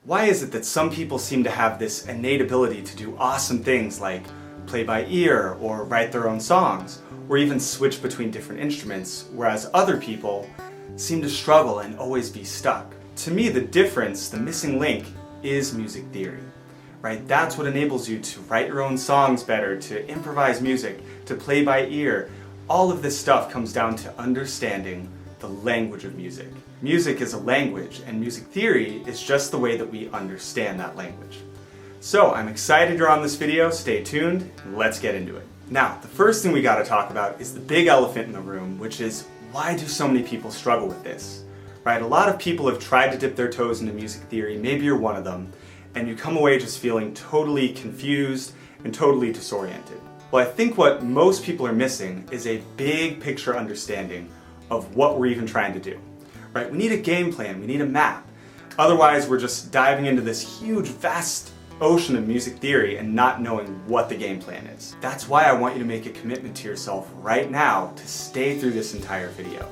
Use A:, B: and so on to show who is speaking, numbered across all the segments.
A: Why is it that some people seem to have this innate ability to do awesome things like play by ear or write their own songs, or even switch between different instruments, whereas other people seem to struggle and always be stuck? To me, the difference, the missing link, is music theory, right? That's what enables you to write your own songs better, to improvise music, to play by ear. All of this stuff comes down to understanding the language of music. Music is a language, and music theory is just the way that we understand that language. So I'm excited you're on this video, stay tuned, and let's get into it. Now, the first thing we gotta talk about is the big elephant in the room, which is why do so many people struggle with this? Right? A lot of people have tried to dip their toes into music theory, maybe you're one of them, and you come away just feeling totally confused and totally disoriented. Well, I think what most people are missing is a big picture understanding of what we're even trying to do, right? We need a game plan, we need a map. Otherwise, we're just diving into this huge, vast ocean of music theory and not knowing what the game plan is. That's why I want you to make a commitment to yourself right now to stay through this entire video.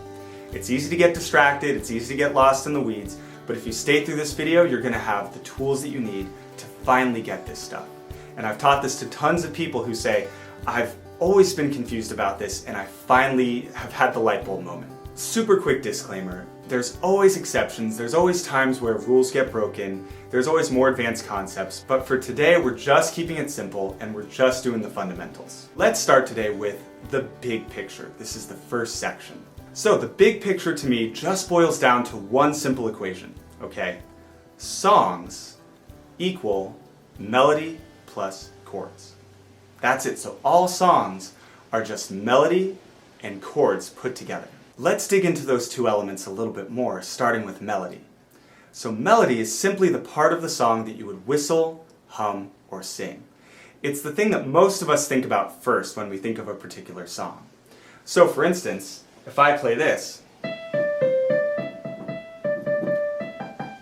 A: It's easy to get distracted, it's easy to get lost in the weeds, but if you stay through this video, you're gonna have the tools that you need to finally get this stuff. And I've taught this to tons of people who say, I've always been confused about this and I finally have had the light bulb moment. Super quick disclaimer, there's always exceptions, there's always times where rules get broken, there's always more advanced concepts, but for today we're just keeping it simple and we're just doing the fundamentals. Let's start today with the big picture. This is the first section. So the big picture to me just boils down to one simple equation, okay? Songs equal melody plus chords. That's it. So all songs are just melody and chords put together. Let's dig into those two elements a little bit more, starting with melody. So melody is simply the part of the song that you would whistle, hum, or sing. It's the thing that most of us think about first when we think of a particular song. So for instance, if I play this,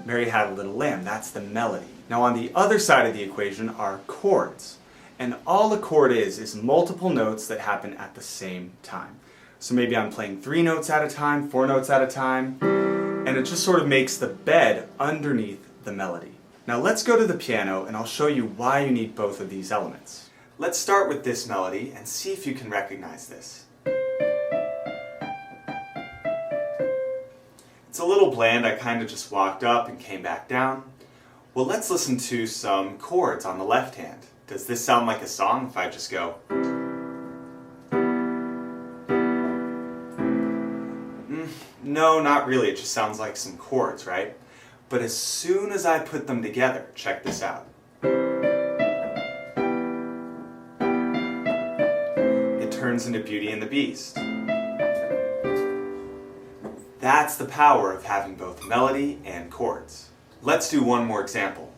A: Mary Had a Little Lamb, that's the melody. Now on the other side of the equation are chords. And all a chord is multiple notes that happen at the same time. So maybe I'm playing 3 notes at a time, 4 notes at a time, and it just sort of makes the bed underneath the melody. Now let's go to the piano and I'll show you why you need both of these elements. Let's start with this melody and see if you can recognize this. It's a little bland, I kind of just walked up and came back down. Well, let's listen to some chords on the left hand. Does this sound like a song if I just go? No, not really. It just sounds like some chords, right? But as soon as I put them together, check this out. It turns into Beauty and the Beast. That's the power of having both melody and chords. Let's do one more example.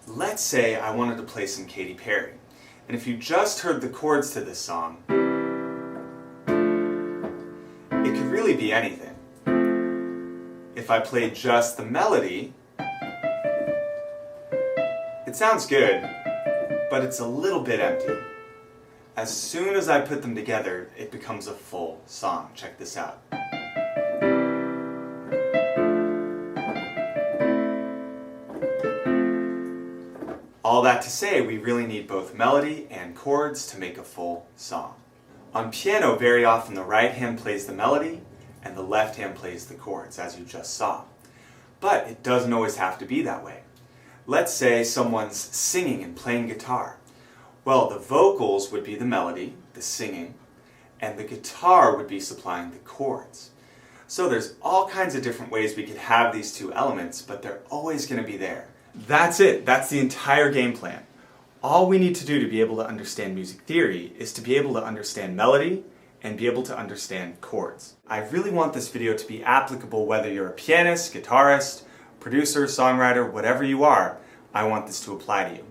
A: Let's say I wanted to play some Katy Perry, and if you just heard the chords to this song, it could really be anything. If I played just the melody, it sounds good, but it's a little bit empty. As soon as I put them together, it becomes a full song. Check this out. All that to say, we really need both melody and chords to make a full song. On piano, very often the right hand plays the melody and the left hand plays the chords, as you just saw. But it doesn't always have to be that way. Let's say someone's singing and playing guitar. Well, the vocals would be the melody, the singing, and the guitar would be supplying the chords. So there's all kinds of different ways we could have these two elements, but they're always going to be there. That's it. That's the entire game plan. All we need to do to be able to understand music theory is to be able to understand melody and be able to understand chords. I really want this video to be applicable whether you're a pianist, guitarist, producer, songwriter, whatever you are. I want this to apply to you.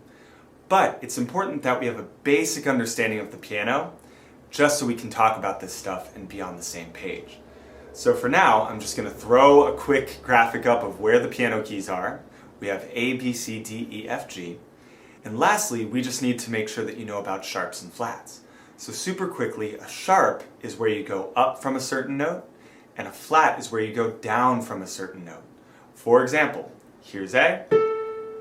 A: But it's important that we have a basic understanding of the piano just so we can talk about this stuff and be on the same page. So for now, I'm just going to throw a quick graphic up of where the piano keys are. We have A, B, C, D, E, F, G. And lastly, we just need to make sure that you know about sharps and flats. So super quickly, a sharp is where you go up from a certain note, and a flat is where you go down from a certain note. For example, here's A,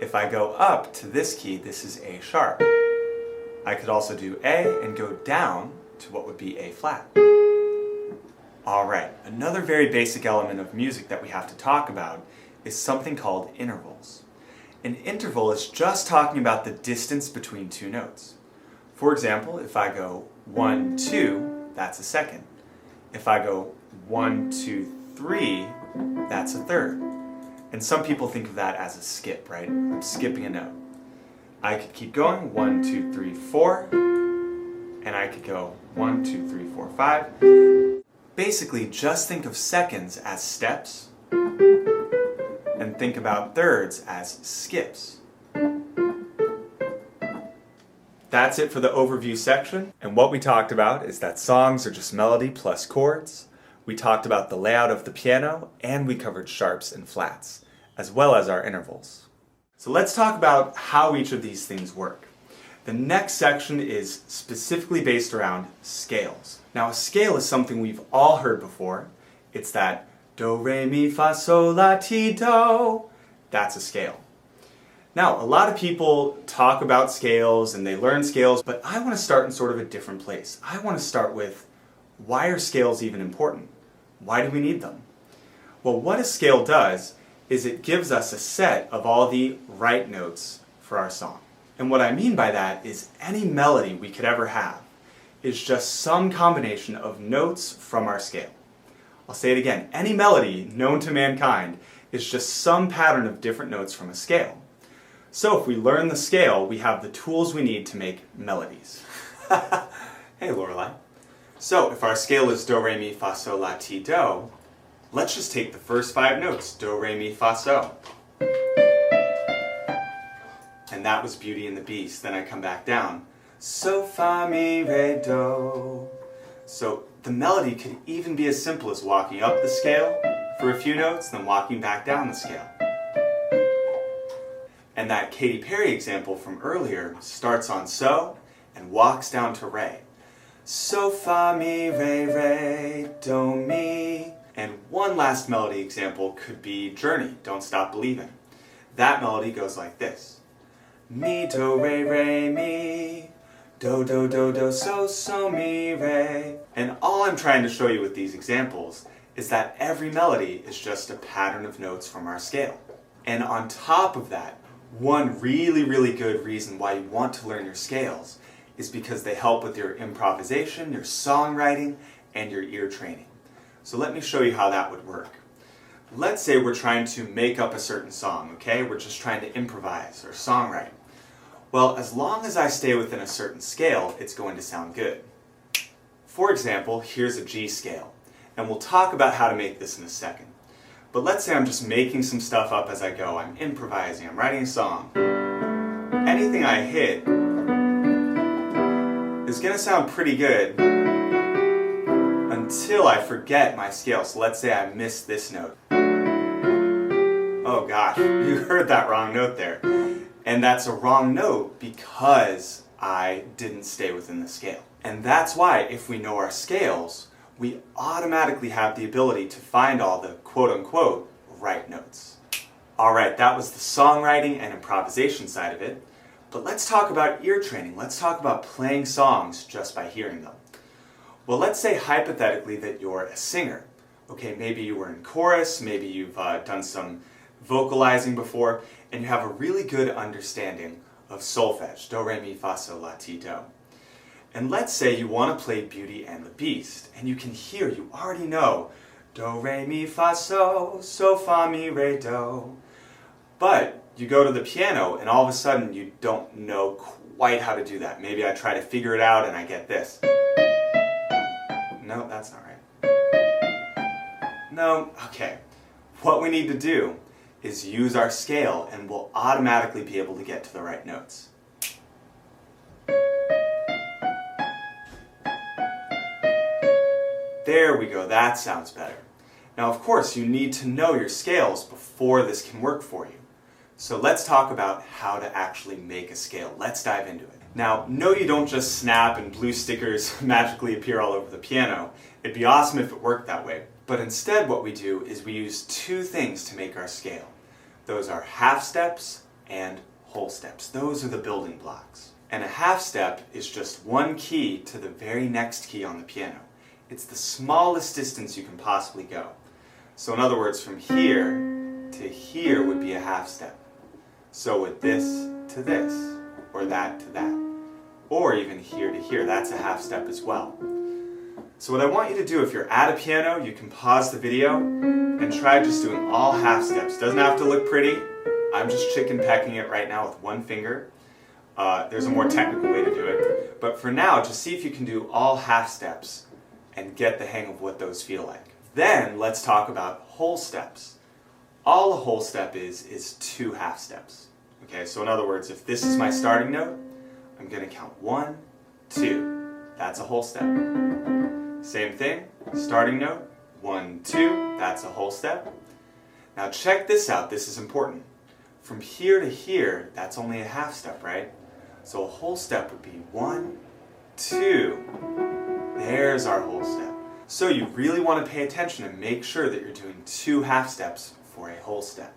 A: If I go up to this key, this is A sharp. I could also do A and go down to what would be A flat. Alright, another very basic element of music that we have to talk about is something called intervals. An interval is just talking about the distance between two notes. For example, if I go 1, 2, that's a second. If I go 1, 2, 3, that's a third. And some people think of that as a skip, right? I'm skipping a note. I could keep going, 1, 2, 3, 4, and I could go 1, 2, 3, 4, 5. Basically, just think of seconds as steps, and think about thirds as skips. That's it for the overview section, and what we talked about is that songs are just melody plus chords. We talked about the layout of the piano, and we covered sharps and flats, as well as our intervals. So let's talk about how each of these things work. The next section is specifically based around scales. Now, a scale is something we've all heard before. It's that do, re, mi, fa, sol, la, ti, do. That's a scale. Now, a lot of people talk about scales and they learn scales, but I want to start in sort of a different place. I want to start with, why are scales even important? Why do we need them? Well, what a scale does is it gives us a set of all the right notes for our song. And what I mean by that is any melody we could ever have is just some combination of notes from our scale. I'll say it again, any melody known to mankind is just some pattern of different notes from a scale. So if we learn the scale, we have the tools we need to make melodies. Hey, Lorelai. So if our scale is do, re, mi, fa, sol, la, ti, do, let's just take the first 5 notes, do, re, mi, fa, sol. And that was Beauty and the Beast. Then I come back down, so, fa, mi, re, do. So the melody could even be as simple as walking up the scale for a few notes, then walking back down the scale. And that Katy Perry example from earlier starts on so and walks down to re. So, fa, mi, re, do, mi. And one last melody example could be Journey, Don't Stop Believing. That melody goes like this. Mi, do, re, mi. Do, do, do, do, so, mi, re. And all I'm trying to show you with these examples is that every melody is just a pattern of notes from our scale. And on top of that, one really, really good reason why you want to learn your scales is because they help with your improvisation, your songwriting, and your ear training. So let me show you how that would work. Let's say we're trying to make up a certain song, okay? We're just trying to improvise or songwrite. Well, as long as I stay within a certain scale, it's going to sound good. For example, here's a G scale, and we'll talk about how to make this in a second. But let's say I'm just making some stuff up as I go. I'm improvising, I'm writing a song. Anything I hit is going to sound pretty good until I forget my scale. So let's say I missed this note. Oh gosh, you heard that wrong note there. And that's a wrong note because I didn't stay within the scale. And that's why if we know our scales, we automatically have the ability to find all the quote-unquote right notes. Alright, that was the songwriting and improvisation side of it. But let's talk about ear training. Let's talk about playing songs just by hearing them. Well, let's say hypothetically that you're a singer. Okay, maybe you were in chorus, maybe you've done some vocalizing before, and you have a really good understanding of solfege, do, re, mi, fa, sol, la, ti, do. And let's say you want to play Beauty and the Beast, and you can hear, you already know, do, re, mi, fa, sol, so, fa, mi, re, do. But you go to the piano, and all of a sudden you don't know quite how to do that. Maybe I try to figure it out and I get this. No, that's not right. No, okay. What we need to do is use our scale, and we'll automatically be able to get to the right notes. There we go, that sounds better. Now of course you need to know your scales before this can work for you. So let's talk about how to actually make a scale. Let's dive into it. Now, no, you don't just snap and blue stickers magically appear all over the piano. It'd be awesome if it worked that way. But instead what we do is we use 2 things to make our scale. Those are half steps and whole steps. Those are the building blocks. And a half step is just one key to the very next key on the piano. It's the smallest distance you can possibly go. So in other words, from here to here would be a half step. So with this to this, or that to that, or even here to here, that's a half step as well. So what I want you to do, if you're at a piano, you can pause the video and try just doing all half steps. Doesn't have to look pretty. I'm just chicken pecking it right now with one finger. There's a more technical way to do it. But for now, just see if you can do all half steps and get the hang of what those feel like. Then let's talk about whole steps. All a whole step is 2 half steps. Okay, so in other words, if this is my starting note, I'm going to count 1, 2. That's a whole step. Same thing, starting note, 1, 2. That's a whole step. Now check this out, this is important. From here to here, that's only a half step, right? So a whole step would be 1, 2. There's our whole step. So you really want to pay attention and make sure that you're doing 2 half steps for a whole step.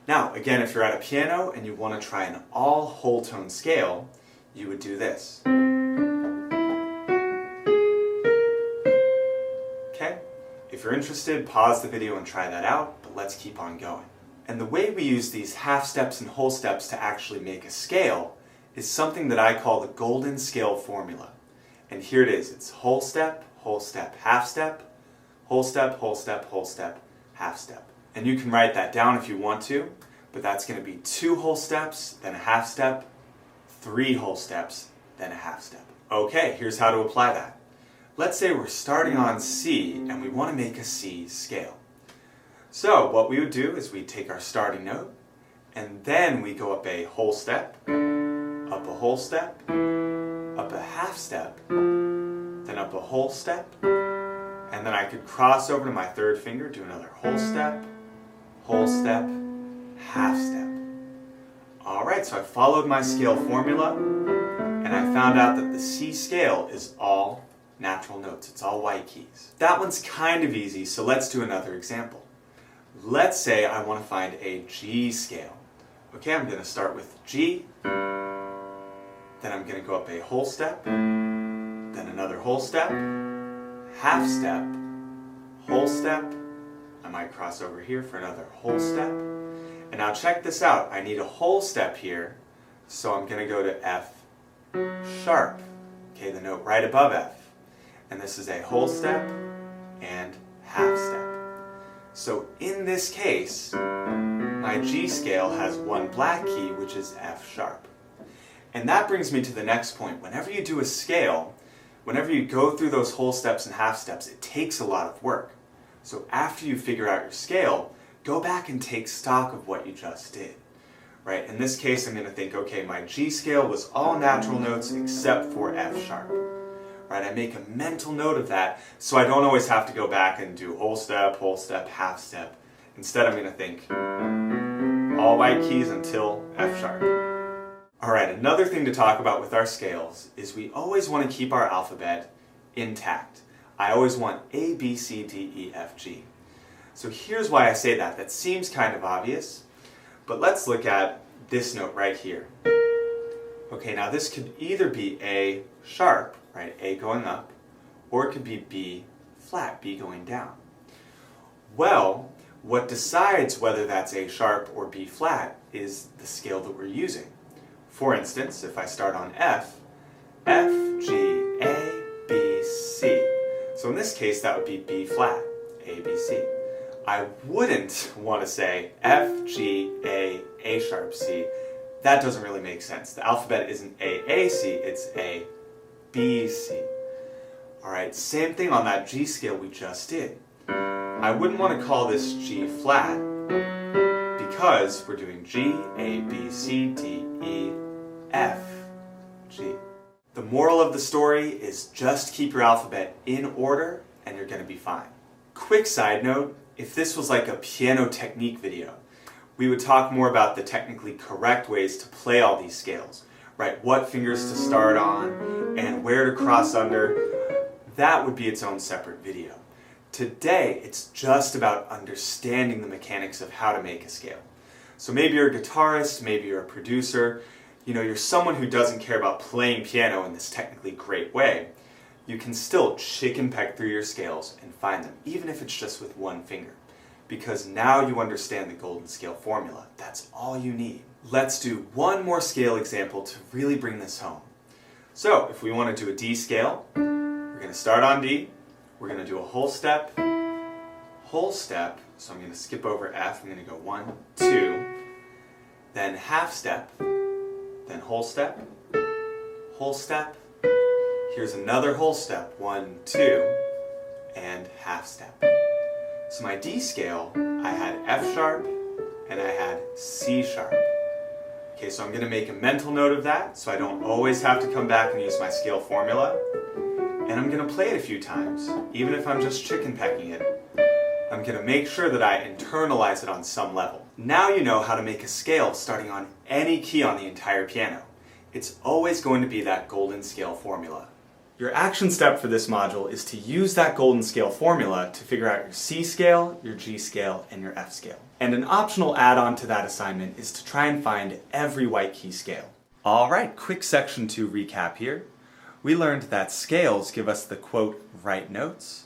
A: Now, again, if you're at a piano and you want to try an all whole tone scale, you would do this. Okay? If you're interested, pause the video and try that out, but let's keep on going. And the way we use these half steps and whole steps to actually make a scale is something that I call the golden scale formula. And here it is. It's whole step, half step, whole step, whole step, whole step, half step. And you can write that down if you want to, but that's going to be 2 whole steps, then a half step, 3 whole steps, then a half step. Okay, here's how to apply that. Let's say we're starting on C and we want to make a C scale. So what we would do is we take our starting note and then we go up a whole step, up a whole step, up a half step, then up a whole step, and then I could cross over to my 3rd finger, do another whole step, half step. Alright, so I followed my scale formula and I found out that the C scale is all natural notes. It's all white keys. That one's kind of easy, so let's do another example. Let's say I want to find a G scale. Okay, I'm going to start with G, then I'm going to go up a whole step, then another whole step, half step, whole step, I might cross over here for another whole step, and now check this out, I need a whole step here, so I'm going to go to F sharp, okay, the note right above F, and this is a whole step and half step. So in this case, my G scale has one black key, which is F sharp. And that brings me to the next point. Whenever you do a scale, whenever you go through those whole steps and half steps, it takes a lot of work. So after you figure out your scale, go back and take stock of what you just did. Right? In this case, I'm going to think, okay, my G scale was all natural notes except for F sharp. Right? I make a mental note of that so I don't always have to go back and do whole step, half step. Instead, I'm going to think all white keys until F sharp. Alright, another thing to talk about with our scales is we always want to keep our alphabet intact. I always want A, B, C, D, E, F, G. So here's why I say that. That seems kind of obvious, but let's look at this note right here. Okay, now this could either be A sharp, right, A going up, or it could be B flat, B going down. Well, what decides whether that's A sharp or B flat is the scale that we're using. For instance, if I start on F, F, G, A, B, C. So in this case, that would be B flat, A, B, C. I wouldn't want to say F, G, A sharp, C. That doesn't really make sense. The alphabet isn't A, C, it's A, B, C. Alright, same thing on that G scale we just did. I wouldn't want to call this G flat because we're doing G, A, B, C, D, E, F, G. The moral of the story is just keep your alphabet in order and you're going to be fine. Quick side note, if this was like a piano technique video, we would talk more about the technically correct ways to play all these scales, right? What fingers to start on and where to cross under. That would be its own separate video. Today, it's just about understanding the mechanics of how to make a scale. So maybe you're a guitarist, maybe you're a producer, you're someone who doesn't care about playing piano in this technically great way. You can still chicken peck through your scales and find them, even if it's just with one finger. Because now you understand the golden scale formula. That's all you need. Let's do one more scale example to really bring this home. So if we want to do a D scale, we're going to start on D. We're going to do a whole step. So I'm going to skip over F. I'm going to go 1, 2, then half step, then whole step, here's another whole step, 1, 2, and half step. So my D scale, I had F sharp and I had C sharp. Okay, so I'm going to make a mental note of that so I don't always have to come back and use my scale formula. And I'm going to play it a few times, even if I'm just chicken pecking it. I'm going to make sure that I internalize it on some level. Now you know how to make a scale starting on any key on the entire piano. It's always going to be that golden scale formula. Your action step for this module is to use that golden scale formula to figure out your C scale, your G scale, and your F scale. And an optional add-on to that assignment is to try and find every white key scale. Alright, quick section 2 recap here. We learned that scales give us the quote, right notes.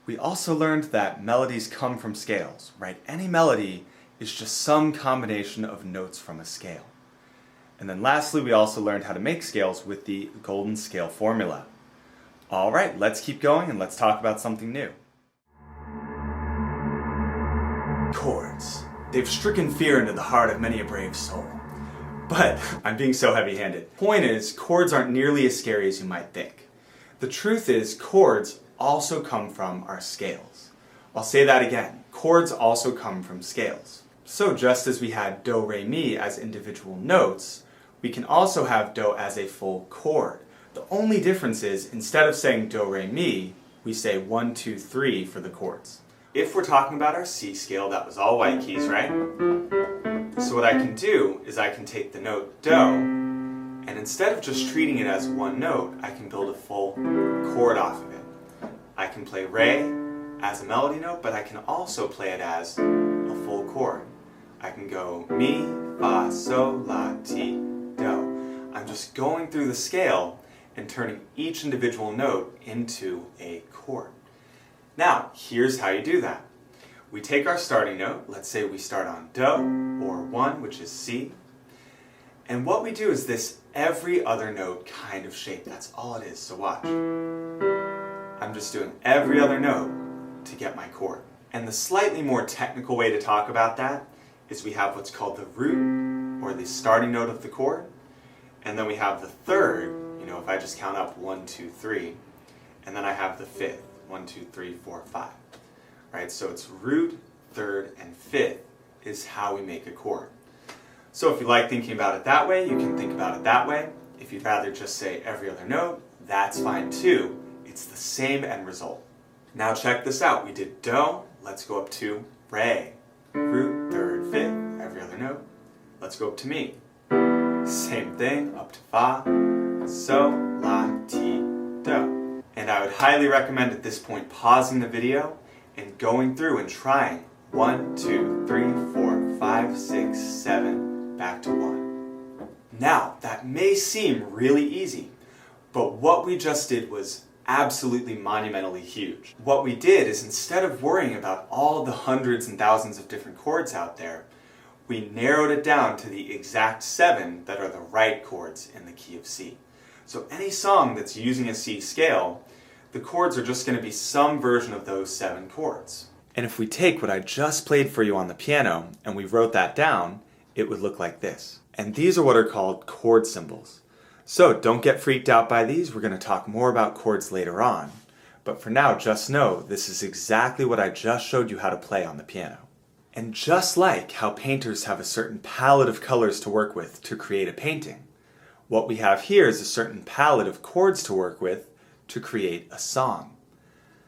A: We also learned that melodies come from scales, right? Any melody is just some combination of notes from a scale. And then lastly, we also learned how to make scales with the golden scale formula. All right, let's keep going and let's talk about something new. Chords. They've stricken fear into the heart of many a brave soul. But I'm being so heavy-handed. Point is, chords aren't nearly as scary as you might think. The truth is, chords also come from our scales. I'll say that again. Chords also come from scales. So just as we had do, re, mi as individual notes, we can also have do as a full chord. The only difference is, instead of saying do, re, mi, we say 1, 2, 3 for the chords. If we're talking about our C scale, that was all white keys, right? So what I can do is I can take the note do, and instead of just treating it as one note, I can build a full chord off of it. I can play re as a melody note, but I can also play it as a full chord. I can go mi, fa, sol, la, ti, do. I'm just going through the scale and turning each individual note into a chord. Now, here's how you do that. We take our starting note, let's say we start on do, or 1, which is C, and what we do is this every other note kind of shape. That's all it is, so watch. I'm just doing every other note to get my chord. And the slightly more technical way to talk about that is we have what's called the root, or the starting note of the chord, and then we have the third, if I just count up 1, 2, 3, and then I have the fifth, 1, 2, 3, 4, 5. Right, so it's root, third, and fifth is how we make a chord. So if you like thinking about it that way, you can think about it that way. If you'd rather just say every other note, that's fine too. It's the same end result. Now check this out. We did do, let's go up to re. Root, third, fifth, every other note. Let's go up to mi. Same thing, up to fa, sol, la, ti, do. And I would highly recommend at this point pausing the video and going through and trying 1, 2, 3, 4, 5, 6, 7, back to 1. Now, that may seem really easy, but what we just did was absolutely monumentally huge. What we did is, instead of worrying about all the hundreds and thousands of different chords out there, we narrowed it down to the exact 7 that are the right chords in the key of C. So any song that's using a C scale, the chords are just going to be some version of those 7 chords. And if we take what I just played for you on the piano and we wrote that down, it would look like this. And these are what are called chord symbols. So don't get freaked out by these. We're going to talk more about chords later on. But for now, just know this is exactly what I just showed you how to play on the piano. And just like how painters have a certain palette of colors to work with to create a painting, what we have here is a certain palette of chords to work with to create a song.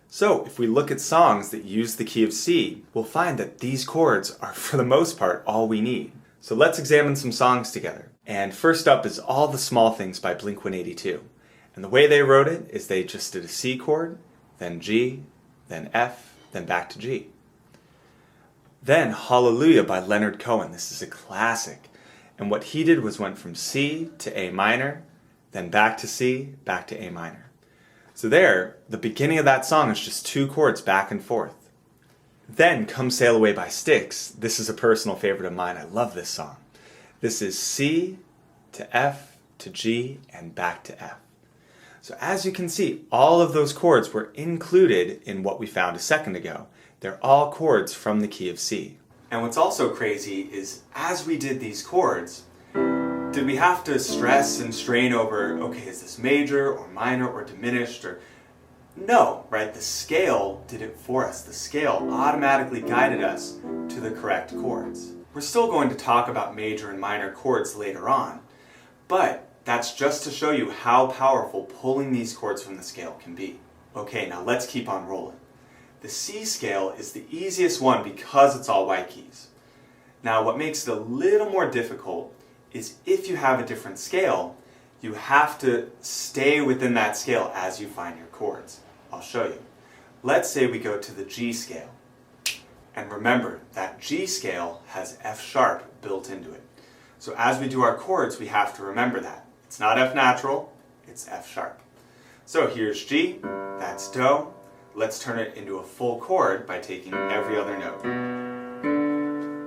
A: So if we look at songs that use the key of C, we'll find that these chords are for the most part all we need. So let's examine some songs together. And first up is All the Small Things by Blink-182. And the way they wrote it is they just did a C chord, then G, then F, then back to G. Then Hallelujah by Leonard Cohen. This is a classic. And what he did was went from C to A minor, then back to C, back to A minor. So there, the beginning of that song is just 2 chords back and forth. Then Come Sail Away by Styx. This is a personal favorite of mine. I love this song. This is C to F to G and back to F. So as you can see, all of those chords were included in what we found a second ago. They're all chords from the key of C. And what's also crazy is as we did these chords, did we have to stress and strain over, okay, is this major or minor or diminished or... No, right? The scale did it for us. The scale automatically guided us to the correct chords. We're still going to talk about major and minor chords later on, but that's just to show you how powerful pulling these chords from the scale can be. Okay, now let's keep on rolling. The C scale is the easiest one because it's all white keys. Now what makes it a little more difficult is if you have a different scale, you have to stay within that scale as you find your chords. I'll show you. Let's say we go to the G scale. And remember, that G scale has F sharp built into it. So as we do our chords, we have to remember that. It's not F natural, it's F sharp. So here's G, that's Do. Let's turn it into a full chord by taking every other note.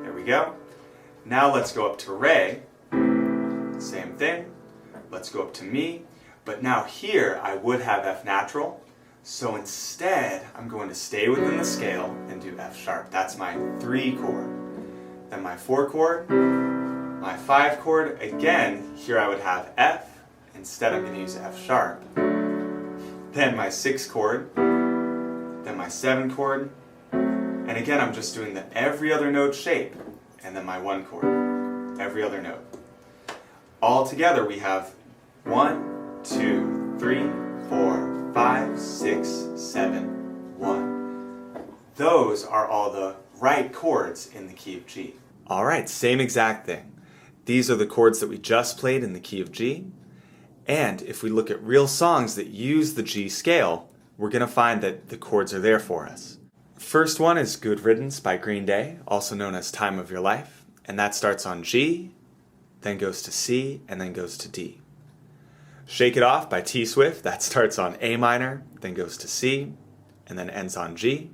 A: There we go. Now let's go up to Re. Same thing. Let's go up to Mi. But now here I would have F natural. So instead, I'm going to stay within the scale and do F sharp. That's my 3 chord. Then my 4 chord, my 5 chord. Again, here I would have F. Instead, I'm going to use F sharp. Then my 6 chord. Then my 7 chord, and again I'm just doing the every other note shape, and then my 1 chord, every other note. All together we have 1, 2, 3, 4, 5, 6, 7, 1. Those are all the right chords in the key of G. Alright, same exact thing. These are the chords that we just played in the key of G, and if we look at real songs that use the G scale, we're going to find that the chords are there for us. First one is Good Riddance by Green Day, also known as Time of Your Life, and that starts on G, then goes to C, and then goes to D. Shake It Off by T Swift, that starts on A minor, then goes to C, and then ends on G.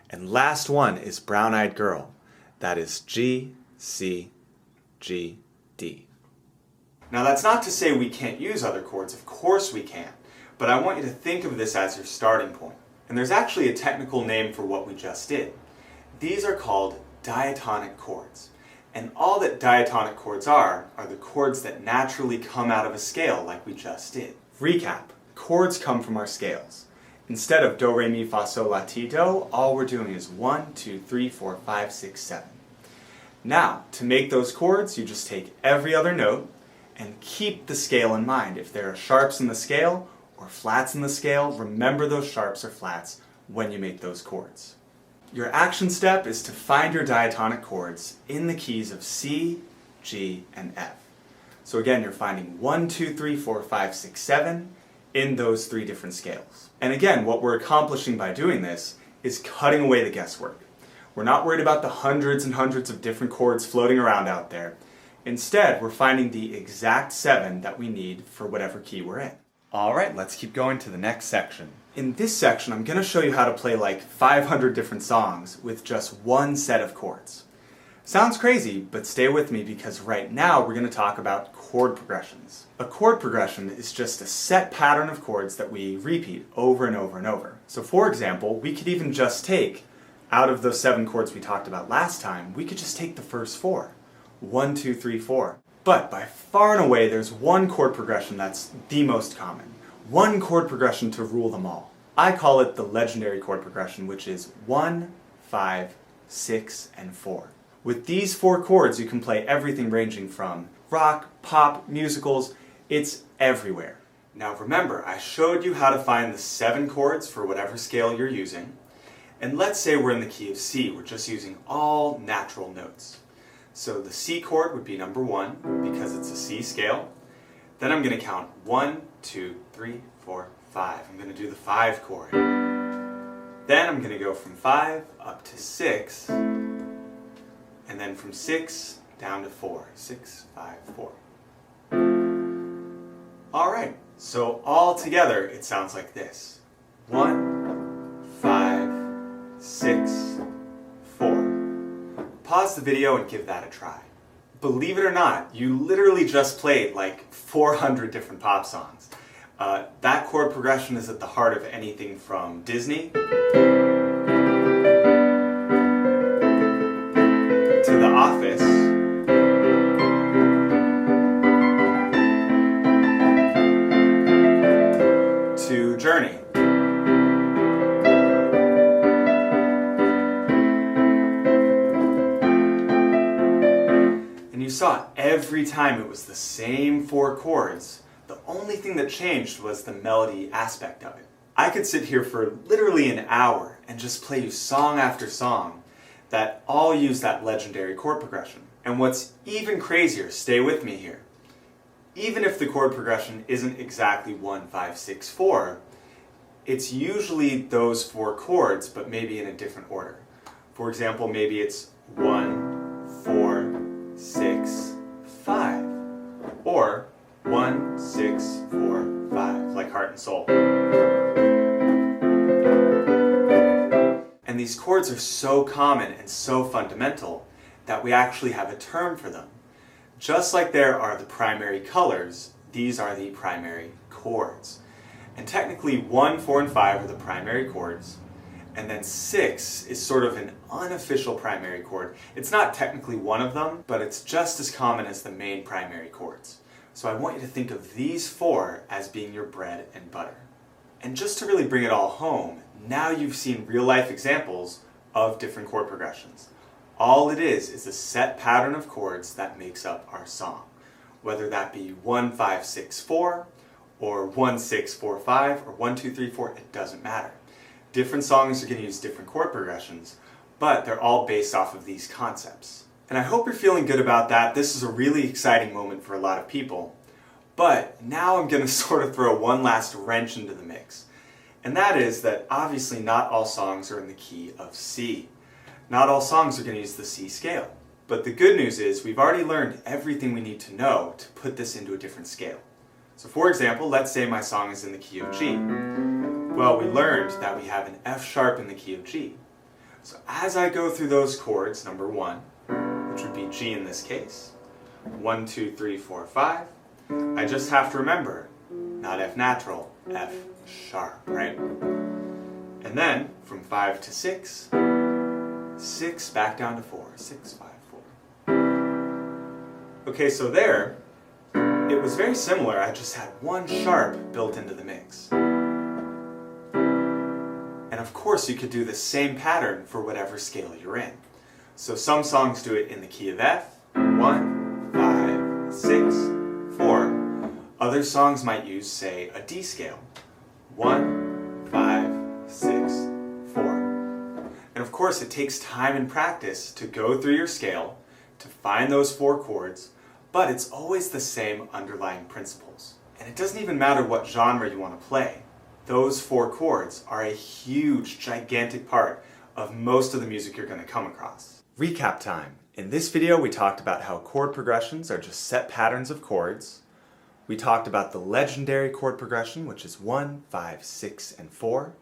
A: And last one is Brown Eyed Girl, that is G, C, G, D. Now that's not to say we can't use other chords, of course we can. But I want you to think of this as your starting point. And there's actually a technical name for what we just did. These are called diatonic chords. And all that diatonic chords are the chords that naturally come out of a scale like we just did. Recap. Chords come from our scales. Instead of Do, Re, Mi, Fa, Sol, La, Ti, Do, all we're doing is 1, 2, 3, 4, 5, 6, 7. Now, to make those chords, you just take every other note and keep the scale in mind. If there are sharps in the scale, or flats in the scale, remember those sharps or flats when you make those chords. Your action step is to find your diatonic chords in the keys of C, G, and F. So again, you're finding 1, 2, 3, 4, 5, 6, 7 in those 3 different scales. And again, what we're accomplishing by doing this is cutting away the guesswork. We're not worried about the hundreds and hundreds of different chords floating around out there. Instead, we're finding the exact 7 that we need for whatever key we're in. Alright, let's keep going to the next section. In this section, I'm going to show you how to play like 500 different songs with just one set of chords. Sounds crazy, but stay with me because right now we're going to talk about chord progressions. A chord progression is just a set pattern of chords that we repeat over and over and over. So for example, we could even just take, out of those 7 chords we talked about last time, we could just take the first 4. 1, 2, 3, 4. But by far and away, there's one chord progression that's the most common. One chord progression to rule them all. I call it the legendary chord progression, which is 1, 5, 6, and 4. With these 4 chords, you can play everything ranging from rock, pop, musicals. It's everywhere. Now remember, I showed you how to find the 7 chords for whatever scale you're using. And let's say we're in the key of C. We're just using all natural notes. So the C chord would be number 1 because it's a C scale. Then I'm going to count 1, 2, 3, 4, 5. I'm going to do the 5 chord. Then I'm going to go from 5 up to 6. and then from 6 down to 4. 6, 5, 4. Alright, so all together it sounds like this. 1, 5, 6, 4. Pause the video and give that a try. Believe it or not, you literally just played like 400 different pop songs. That chord progression is at the heart of anything from Disney to The Office to Journey. And you saw every time it was the same 4 chords. The only thing that changed was the melody aspect of it. I could sit here for literally an hour and just play you song after song that all use that legendary chord progression. And what's even crazier, stay with me here, even if the chord progression isn't exactly 1, 5, 6, 4, it's usually those 4 chords, but maybe in a different order. For example, maybe it's 1, 4, 6, 5, or 1, 6, 4, 5, like Heart and Soul. And these chords are so common and so fundamental that we actually have a term for them. Just like there are the primary colors, these are the primary chords. And technically 1, 4, and 5 are the primary chords, and then 6 is sort of an unofficial primary chord. It's not technically one of them, but it's just as common as the main primary chords. So I want you to think of these 4 as being your bread and butter. And just to really bring it all home, now you've seen real-life examples of different chord progressions. All it is a set pattern of chords that makes up our song. Whether that be 1, 5, 6, 4, or 1, 6, 4, 5, or 1, 2, 3, 4, it doesn't matter. Different songs are going to use different chord progressions, but they're all based off of these concepts. And I hope you're feeling good about that. This is a really exciting moment for a lot of people. But now I'm going to sort of throw one last wrench into the mix. And that is that obviously not all songs are in the key of C. Not all songs are going to use the C scale. But the good news is we've already learned everything we need to know to put this into a different scale. So for example, let's say my song is in the key of G. Well, we learned that we have an F sharp in the key of G. So as I go through those chords, number 1, which would be G in this case, 1, 2, 3, 4, 5, I just have to remember, not F natural, F sharp, right? And then from 5 to 6, 6 back down to 4, 6, 5, 4. Okay, so there, it was very similar. I just had 1 sharp built into the mix. And of course you could do the same pattern for whatever scale you're in. So some songs do it in the key of F, 1, 5, 6, 4. Other songs might use, say, a D scale, 1, 5, 6, 4. And of course it takes time and practice to go through your scale, to find those 4 chords, but it's always the same underlying principles. And it doesn't even matter what genre you want to play. Those 4 chords are a huge, gigantic part of most of the music you're going to come across. Recap time. In this video we talked about how chord progressions are just set patterns of chords. We talked about the legendary chord progression, which is 1, 5, 6, and 4.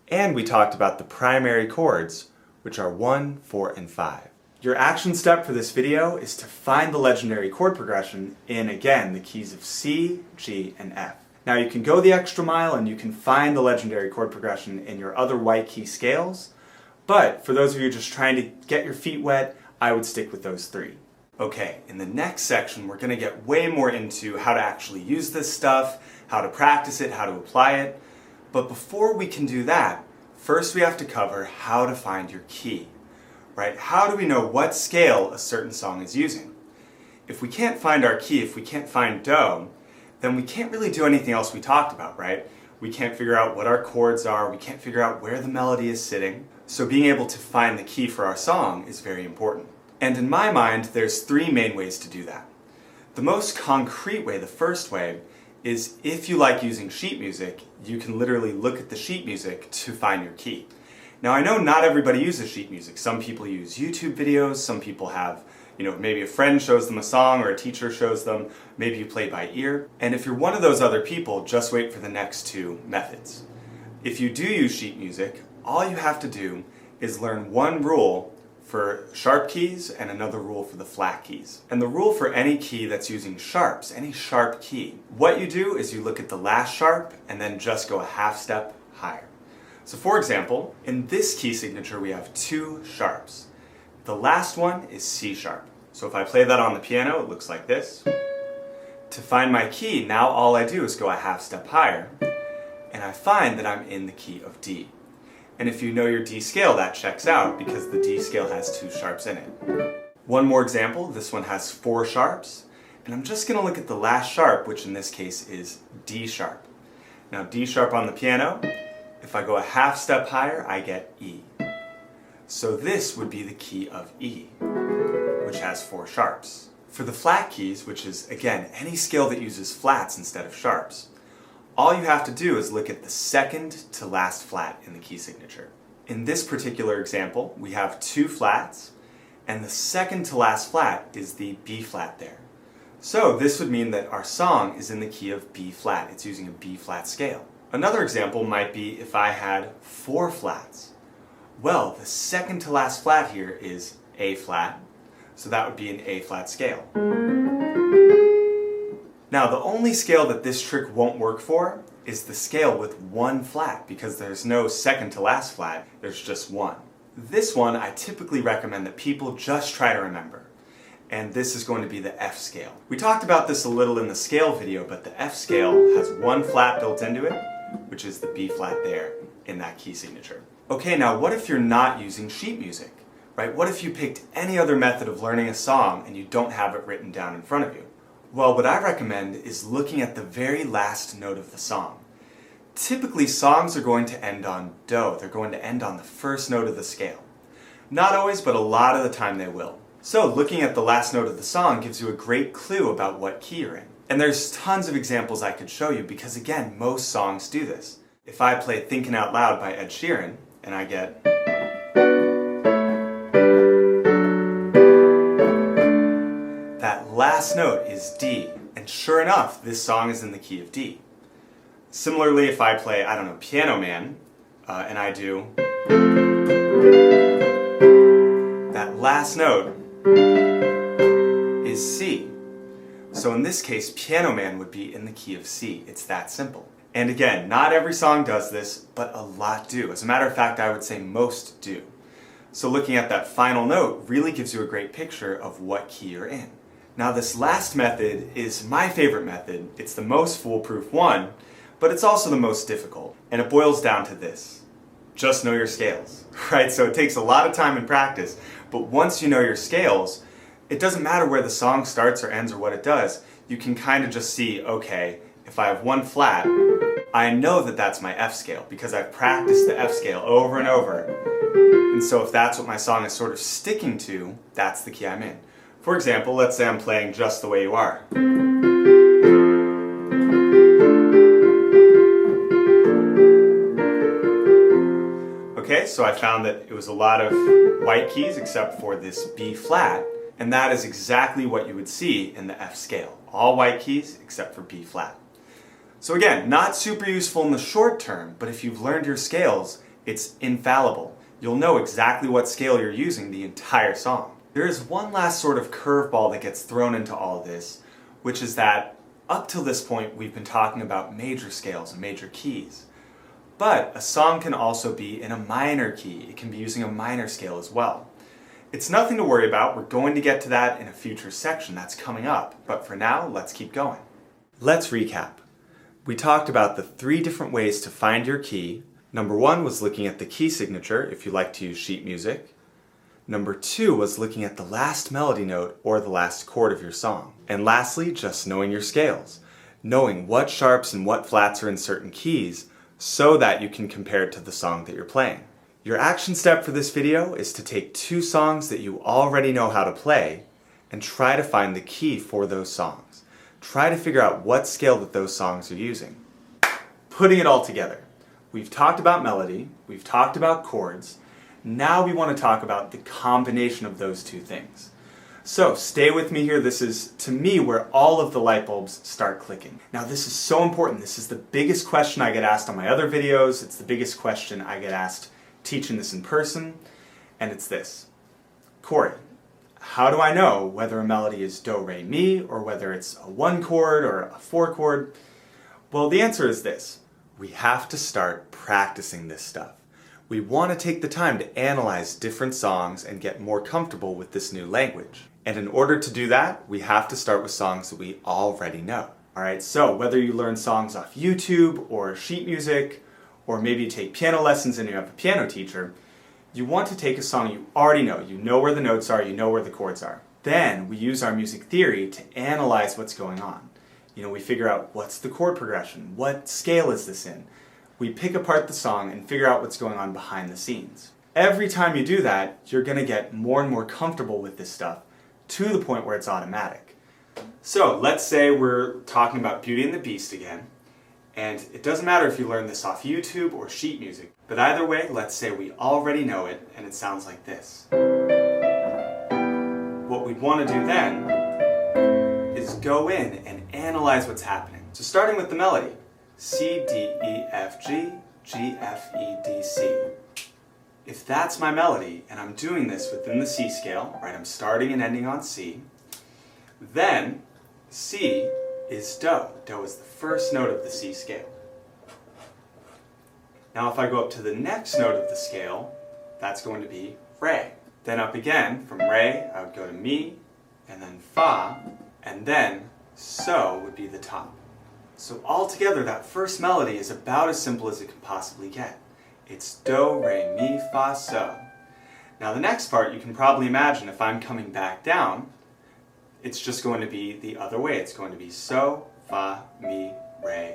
A: And we talked about the primary chords, which are 1, 4, and 5. Your action step for this video is to find the legendary chord progression in, again, the keys of C, G, and F. Now you can go the extra mile and you can find the legendary chord progression in your other white key scales, but for those of you just trying to get your feet wet, I would stick with those 3. Okay, in the next section we're going to get way more into how to actually use this stuff, how to practice it, how to apply it. But before we can do that, first we have to cover how to find your key. Right? How do we know what scale a certain song is using? If we can't find our key, if we can't find Do, then we can't really do anything else we talked about, right? We can't figure out what our chords are, we can't figure out where the melody is sitting. So being able to find the key for our song is very important. And in my mind, there's 3 main ways to do that. The most concrete way, the first way, is if you like using sheet music, you can literally look at the sheet music to find your key. Now I know not everybody uses sheet music. Some people use YouTube videos, some people have, maybe a friend shows them a song or a teacher shows them, maybe you play by ear. And if you're one of those other people, just wait for the next two methods. If you do use sheet music, all you have to do is learn one rule for sharp keys and another rule for the flat keys. And the rule for any key that's using sharps, any sharp key, what you do is you look at the last sharp and then just go a half step higher. So for example, in this key signature we have two sharps. The last one is C sharp. So if I play that on the piano, it looks like this. To find my key, now all I do is go a half step higher, and I find that I'm in the key of D. And if you know your D scale, that checks out because the D scale has two sharps in it. One more example, this one has four sharps, and I'm just going to look at the last sharp, which in this case is D sharp. Now D sharp on the piano, if I go a half step higher, I get E. So this would be the key of E, which has four sharps. For the flat keys, which is, again, any scale that uses flats instead of sharps, all you have to do is look at the second to last flat in the key signature. In this particular example, we have two flats, and the second to last flat is the B flat there. So this would mean that our song is in the key of B flat. It's using a B flat scale. Another example might be if I had four flats. Well, the second to last flat here is A flat, so that would be an A flat scale. Now, the only scale that this trick won't work for is the scale with one flat, because there's no second to last flat, there's just one. This one I typically recommend that people just try to remember, and this is going to be the F scale. We talked about this a little in the scale video, but the F scale has one flat built into it, which is the B flat there in that key signature. Okay, now what if you're not using sheet music, right? What if you picked any other method of learning a song and you don't have it written down in front of you? Well, what I recommend is looking at the very last note of the song. Typically, songs are going to end on Do. They're going to end on the first note of the scale. Not always, but a lot of the time they will. So looking at the last note of the song gives you a great clue about what key you're in. And there's tons of examples I could show you because, again, most songs do this. If I play Thinking Out Loud by Ed Sheeran, and I get... that last note is D, and sure enough, this song is in the key of D. Similarly, if I play, Piano Man, and I do... that last note is C. So in this case, Piano Man would be in the key of C. It's that simple. And again, not every song does this, but a lot do. As a matter of fact, I would say most do. So looking at that final note really gives you a great picture of what key you're in. Now this last method is my favorite method. It's the most foolproof one, but it's also the most difficult. And it boils down to this. Just know your scales, right? So it takes a lot of time and practice, but once you know your scales, it doesn't matter where the song starts or ends or what it does. You can kind of just see, okay, if I have one flat, I know that that's my F scale because I've practiced the F scale over and over. And so if that's what my song is sort of sticking to, that's the key I'm in. For example, let's say I'm playing Just the Way You Are. Okay, so I found that it was a lot of white keys except for this B flat, and that is exactly what you would see in the F scale. All white keys except for B flat. So again, not super useful in the short term, but if you've learned your scales, it's infallible. You'll know exactly what scale you're using the entire song. There is one last sort of curveball that gets thrown into all of this, which is that up till this point we've been talking about major scales and major keys. But a song can also be in a minor key. It can be using a minor scale as well. It's nothing to worry about. We're going to get to that in a future section that's coming up. But for now, let's keep going. Let's recap. We talked about the 3 different ways to find your key. Number 1 was looking at the key signature, if you like to use sheet music. Number 2 was looking at the last melody note or the last chord of your song. And lastly, just knowing your scales. Knowing what sharps and what flats are in certain keys so that you can compare it to the song that you're playing. Your action step for this video is to take 2 songs that you already know how to play and try to find the key for those songs. Try to figure out what scale that those songs are using. Putting it all together. We've talked about melody, we've talked about chords. Now we want to talk about the combination of those two things. So stay with me here. This is, to me, where all of the light bulbs start clicking. Now this is so important. This is the biggest question I get asked on my other videos. It's the biggest question I get asked teaching this in person. And it's this. Corey, how do I know whether a melody is do, re, mi, or whether it's a 1 chord or a 4 chord? Well, the answer is this. We have to start practicing this stuff. We want to take the time to analyze different songs and get more comfortable with this new language. And in order to do that, we have to start with songs that we already know. Alright, so whether you learn songs off YouTube or sheet music, or maybe you take piano lessons and you have a piano teacher, you want to take a song you already know. You know where the notes are, you know where the chords are. Then we use our music theory to analyze what's going on. You know, we figure out what's the chord progression, what scale is this in. We pick apart the song and figure out what's going on behind the scenes. Every time you do that, you're going to get more and more comfortable with this stuff to the point where it's automatic. So let's say we're talking about Beauty and the Beast again, and it doesn't matter if you learn this off YouTube or sheet music, but either way, let's say we already know it and it sounds like this. What we'd want to do then is go in and analyze what's happening. So starting with the melody, C, D, E, F, G, G, F, E, D, C. If that's my melody, and I'm doing this within the C scale, right, I'm starting and ending on C, then C is do. Do is the first note of the C scale. Now if I go up to the next note of the scale, that's going to be re. Then up again, from re, I would go to mi, and then fa, and then so would be the top. So altogether, that first melody is about as simple as it can possibly get. It's do, re, mi, fa, so. Now the next part, you can probably imagine if I'm coming back down, it's just going to be the other way. It's going to be so, fa, mi, re,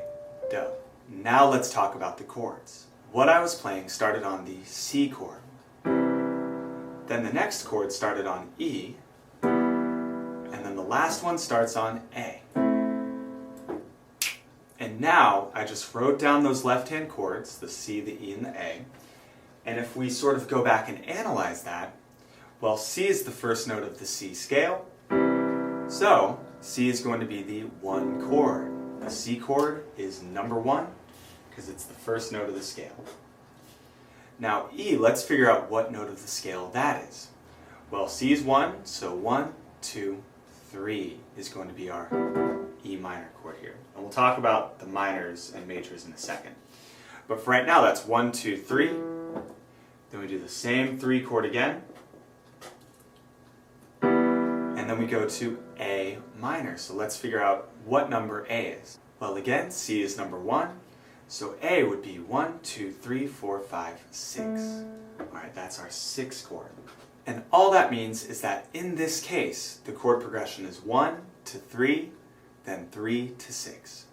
A: do. Now let's talk about the chords. What I was playing started on the C chord. Then the next chord started on E, and then the last one starts on A. And now I just wrote down those left-hand chords, the C, the E, and the A. And if we sort of go back and analyze that, well, C is the first note of the C scale. So C is going to be the 1 chord. The C chord is number 1 because it's the first note of the scale. Now E, let's figure out what note of the scale that is. Well, C is 1, so 1, 2, 3 is going to be our E minor chord here. And we'll talk about the minors and majors in a second. But for right now, that's 1, 2, 3. Then we do the same 3 chord again. And then we go to A minor. So let's figure out what number A is. Well, again, C is number 1. So A would be 1, 2, 3, 4, 5, 6. Alright, that's our 6th chord. And all that means is that in this case, the chord progression is 1 to 3, then 3 to 6.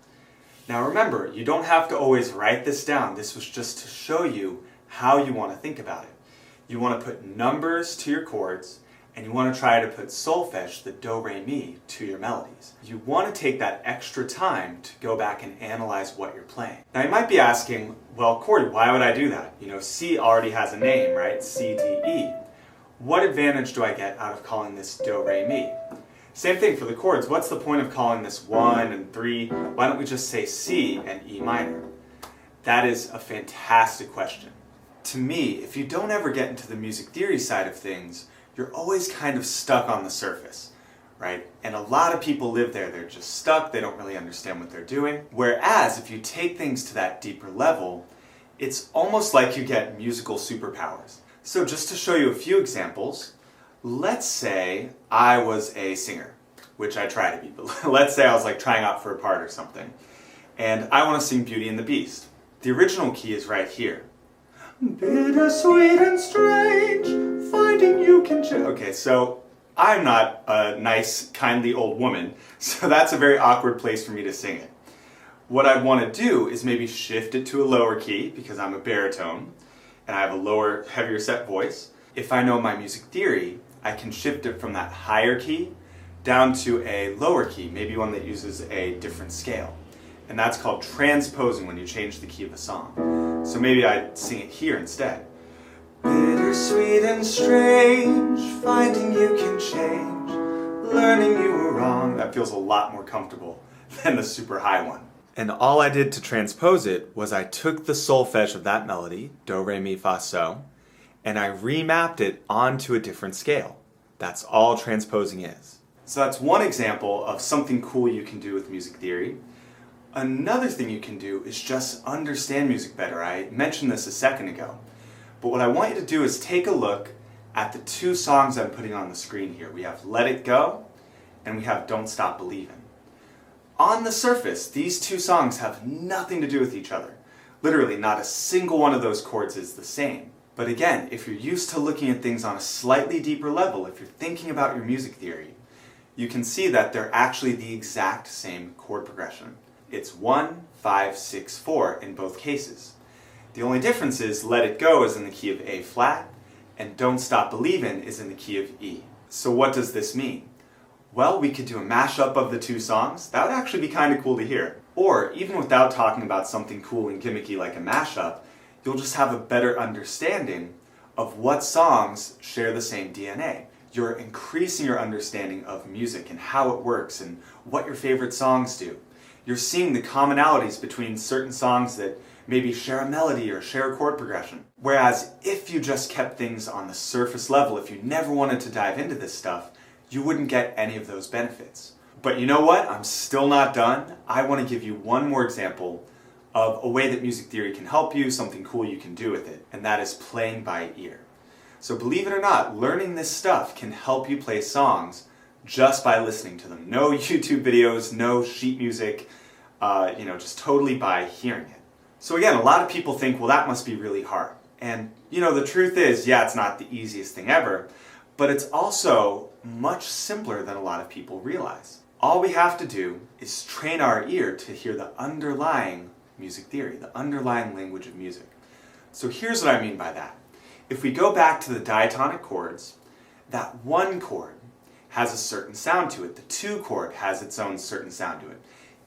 A: Now remember, you don't have to always write this down. This was just to show you how you want to think about it. You want to put numbers to your chords, and you want to try to put solfege, the do, re, mi, to your melodies. You want to take that extra time to go back and analyze what you're playing. Now you might be asking, well, Corey, why would I do that? You know, C already has a name, right? C, D, E. What advantage do I get out of calling this do, re, mi? Same thing for the chords. What's the point of calling this 1 and 3? Why don't we just say C and E minor? That is a fantastic question. To me, if you don't ever get into the music theory side of things, you're always kind of stuck on the surface, right? And a lot of people live there. They're just stuck. They don't really understand what they're doing. Whereas if you take things to that deeper level, it's almost like you get musical superpowers. So just to show you a few examples, let's say I was a singer, which I try to be, but let's say I was like trying out for a part or something, and I want to sing Beauty and the Beast. The original key is right here. Bittersweet and strange, finding you can change. Okay, so I'm not a nice, kindly old woman, so that's a very awkward place for me to sing it. What I'd want to do is maybe shift it to a lower key, because I'm a baritone, and I have a lower, heavier set voice. If I know my music theory, I can shift it from that higher key down to a lower key, maybe one that uses a different scale. And that's called transposing when you change the key of a song. So maybe I'd sing it here instead. Bittersweet and strange, finding you can change, learning you were wrong. That feels a lot more comfortable than the super high one. And all I did to transpose it was I took the solfege of that melody, do, re, mi, fa, so, and I remapped it onto a different scale. That's all transposing is. So that's one example of something cool you can do with music theory. Another thing you can do is just understand music better. I mentioned this a second ago. But what I want you to do is take a look at the two songs I'm putting on the screen here. We have Let It Go and we have Don't Stop Believin'. On the surface, these two songs have nothing to do with each other. Literally, not a single one of those chords is the same. But again, if you're used to looking at things on a slightly deeper level, if you're thinking about your music theory, you can see that they're actually the exact same chord progression. It's 1, 5, 6, 4 in both cases. The only difference is Let It Go is in the key of A flat, and Don't Stop Believin' is in the key of E. So what does this mean? Well, we could do a mashup of the two songs. That would actually be kind of cool to hear. Or, even without talking about something cool and gimmicky like a mashup, you'll just have a better understanding of what songs share the same DNA. You're increasing your understanding of music and how it works and what your favorite songs do. You're seeing the commonalities between certain songs that maybe share a melody or share a chord progression. Whereas if you just kept things on the surface level, if you never wanted to dive into this stuff, you wouldn't get any of those benefits. But you know what? I'm still not done. I want to give you one more example of a way that music theory can help you, something cool you can do with it, and that is playing by ear. So believe it or not, learning this stuff can help you play songs just by listening to them. No YouTube videos, no sheet music, just totally by hearing it. So again, a lot of people think, well, that must be really hard. And the truth is, yeah, it's not the easiest thing ever, but it's also much simpler than a lot of people realize. All we have to do is train our ear to hear the underlying music theory, the underlying language of music. So here's what I mean by that. If we go back to the diatonic chords, that one chord has a certain sound to it. The two chord has its own certain sound to it.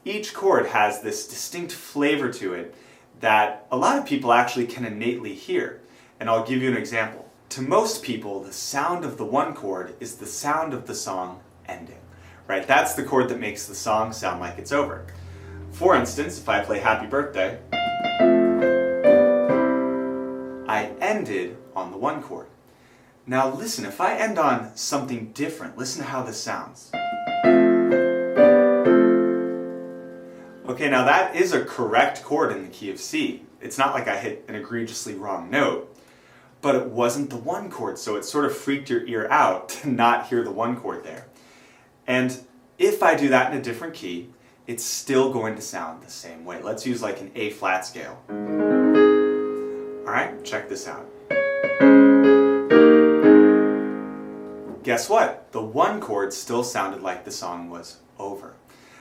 A: Each chord has this distinct flavor to it that a lot of people actually can innately hear. And I'll give you an example. To most people, the sound of the one chord is the sound of the song ending. Right? That's the chord that makes the song sound like it's over. For instance, if I play Happy Birthday, I ended on the one chord. Now listen, if I end on something different, listen to how this sounds. Okay, now that is a correct chord in the key of C. It's not like I hit an egregiously wrong note, but it wasn't the one chord, so it sort of freaked your ear out to not hear the one chord there. And if I do that in a different key, it's still going to sound the same way. Let's use like an A flat scale. Alright, check this out. Guess what? The one chord still sounded like the song was over.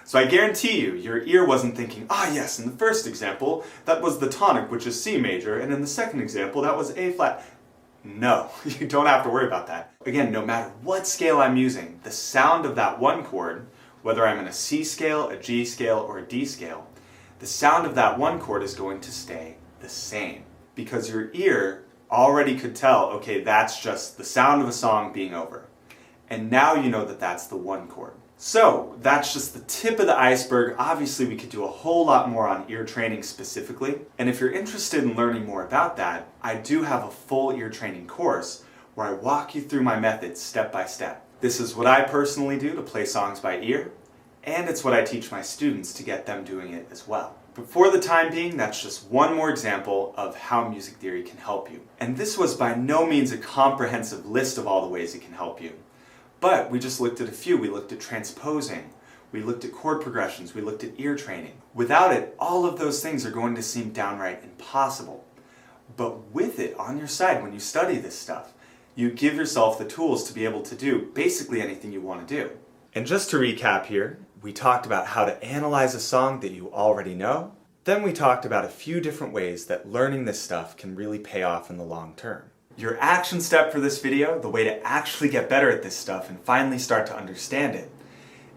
A: So I guarantee you, your ear wasn't thinking, yes, in the first example, that was the tonic, which is C major, and in the second example, that was A flat. No, you don't have to worry about that. Again, no matter what scale I'm using, the sound of that one chord, whether I'm in a C scale, a G scale, or a D scale, the sound of that one chord is going to stay the same. Because your ear already could tell, okay, that's just the sound of a song being over. And now you know that that's the one chord. So, that's just the tip of the iceberg. Obviously, we could do a whole lot more on ear training specifically. And if you're interested in learning more about that, I do have a full ear training course where I walk you through my methods step by step. This is what I personally do to play songs by ear, and it's what I teach my students to get them doing it as well. But for the time being, that's just one more example of how music theory can help you. And this was by no means a comprehensive list of all the ways it can help you. But we just looked at a few. We looked at transposing, we looked at chord progressions, we looked at ear training. Without it, all of those things are going to seem downright impossible. But with it on your side, when you study this stuff, you give yourself the tools to be able to do basically anything you want to do. And just to recap here, we talked about how to analyze a song that you already know. Then we talked about a few different ways that learning this stuff can really pay off in the long term. Your action step for this video, the way to actually get better at this stuff and finally start to understand it,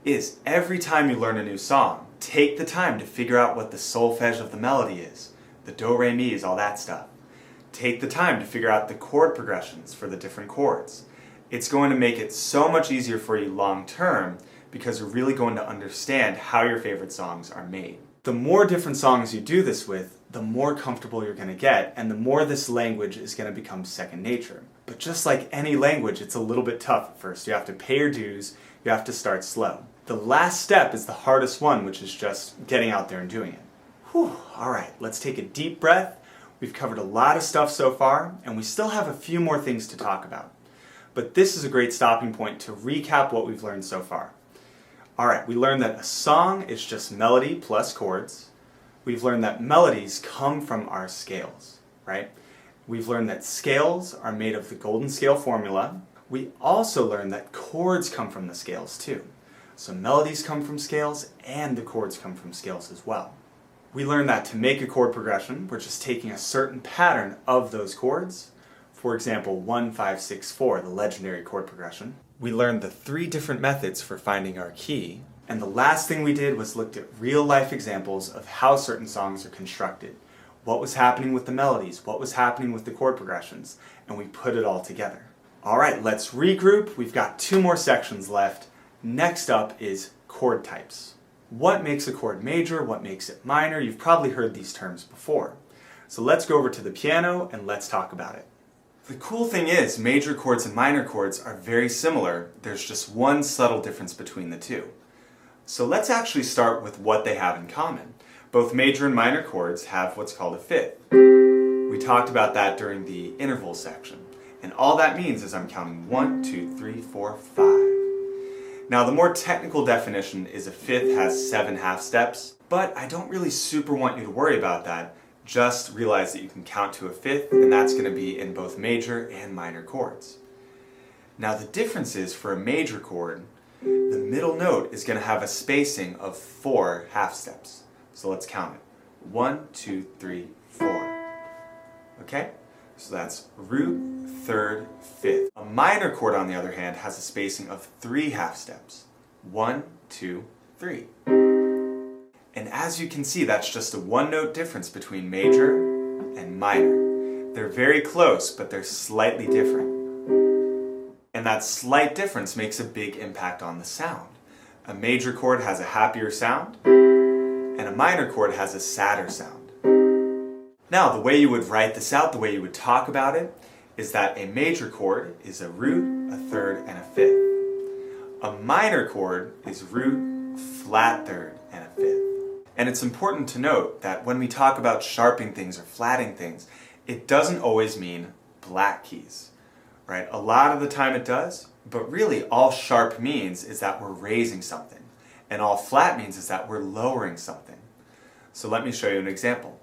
A: is every time you learn a new song, take the time to figure out what the solfege of the melody is, the do, re, mi's, all that stuff. Take the time to figure out the chord progressions for the different chords. It's going to make it so much easier for you long term because you're really going to understand how your favorite songs are made. The more different songs you do this with, the more comfortable you're going to get, and the more this language is going to become second nature. But just like any language, it's a little bit tough at first. You have to pay your dues, you have to start slow. The last step is the hardest one, which is just getting out there and doing it. Whew. All right, let's take a deep breath. We've covered a lot of stuff so far, and we still have a few more things to talk about. But this is a great stopping point to recap what we've learned so far. All right, we learned that a song is just melody plus chords. We've learned that melodies come from our scales, right? We've learned that scales are made of the golden scale formula. We also learned that chords come from the scales too. So melodies come from scales and the chords come from scales as well. We learned that to make a chord progression, we're just taking a certain pattern of those chords. For example, 1, 5, 6, 4, the legendary chord progression. We learned the 3 different methods for finding our key. And the last thing we did was looked at real-life examples of how certain songs are constructed. What was happening with the melodies, what was happening with the chord progressions, and we put it all together. All right, let's regroup. We've got 2 more sections left. Next up is chord types. What makes a chord major? What makes it minor? You've probably heard these terms before. So let's go over to the piano and let's talk about it. The cool thing is, major chords and minor chords are very similar. There's just one subtle difference between the two. So let's actually start with what they have in common. Both major and minor chords have what's called a fifth. We talked about that during the interval section. And all that means is I'm counting 1, 2, 3, 4, 5. Now the more technical definition is a fifth has 7 half steps, but I don't really super want you to worry about that. Just realize that you can count to a fifth, and that's going to be in both major and minor chords. Now the difference is, for a major chord, the middle note is going to have a spacing of 4 half steps. So let's count it. 1, 2, 3, 4. Okay? So that's root, third, fifth. A minor chord, on the other hand, has a spacing of 3 half steps. 1, 2, 3. And as you can see, that's just a 1-note difference between major and minor. They're very close, but they're slightly different. And that slight difference makes a big impact on the sound. A major chord has a happier sound, and a minor chord has a sadder sound. Now, the way you would write this out, the way you would talk about it, is that a major chord is a root, a third, and a fifth. A minor chord is root, flat third, and a fifth. And it's important to note that when we talk about sharping things or flatting things, it doesn't always mean black keys, right? A lot of the time it does, but really all sharp means is that we're raising something, and all flat means is that we're lowering something. So let me show you an example.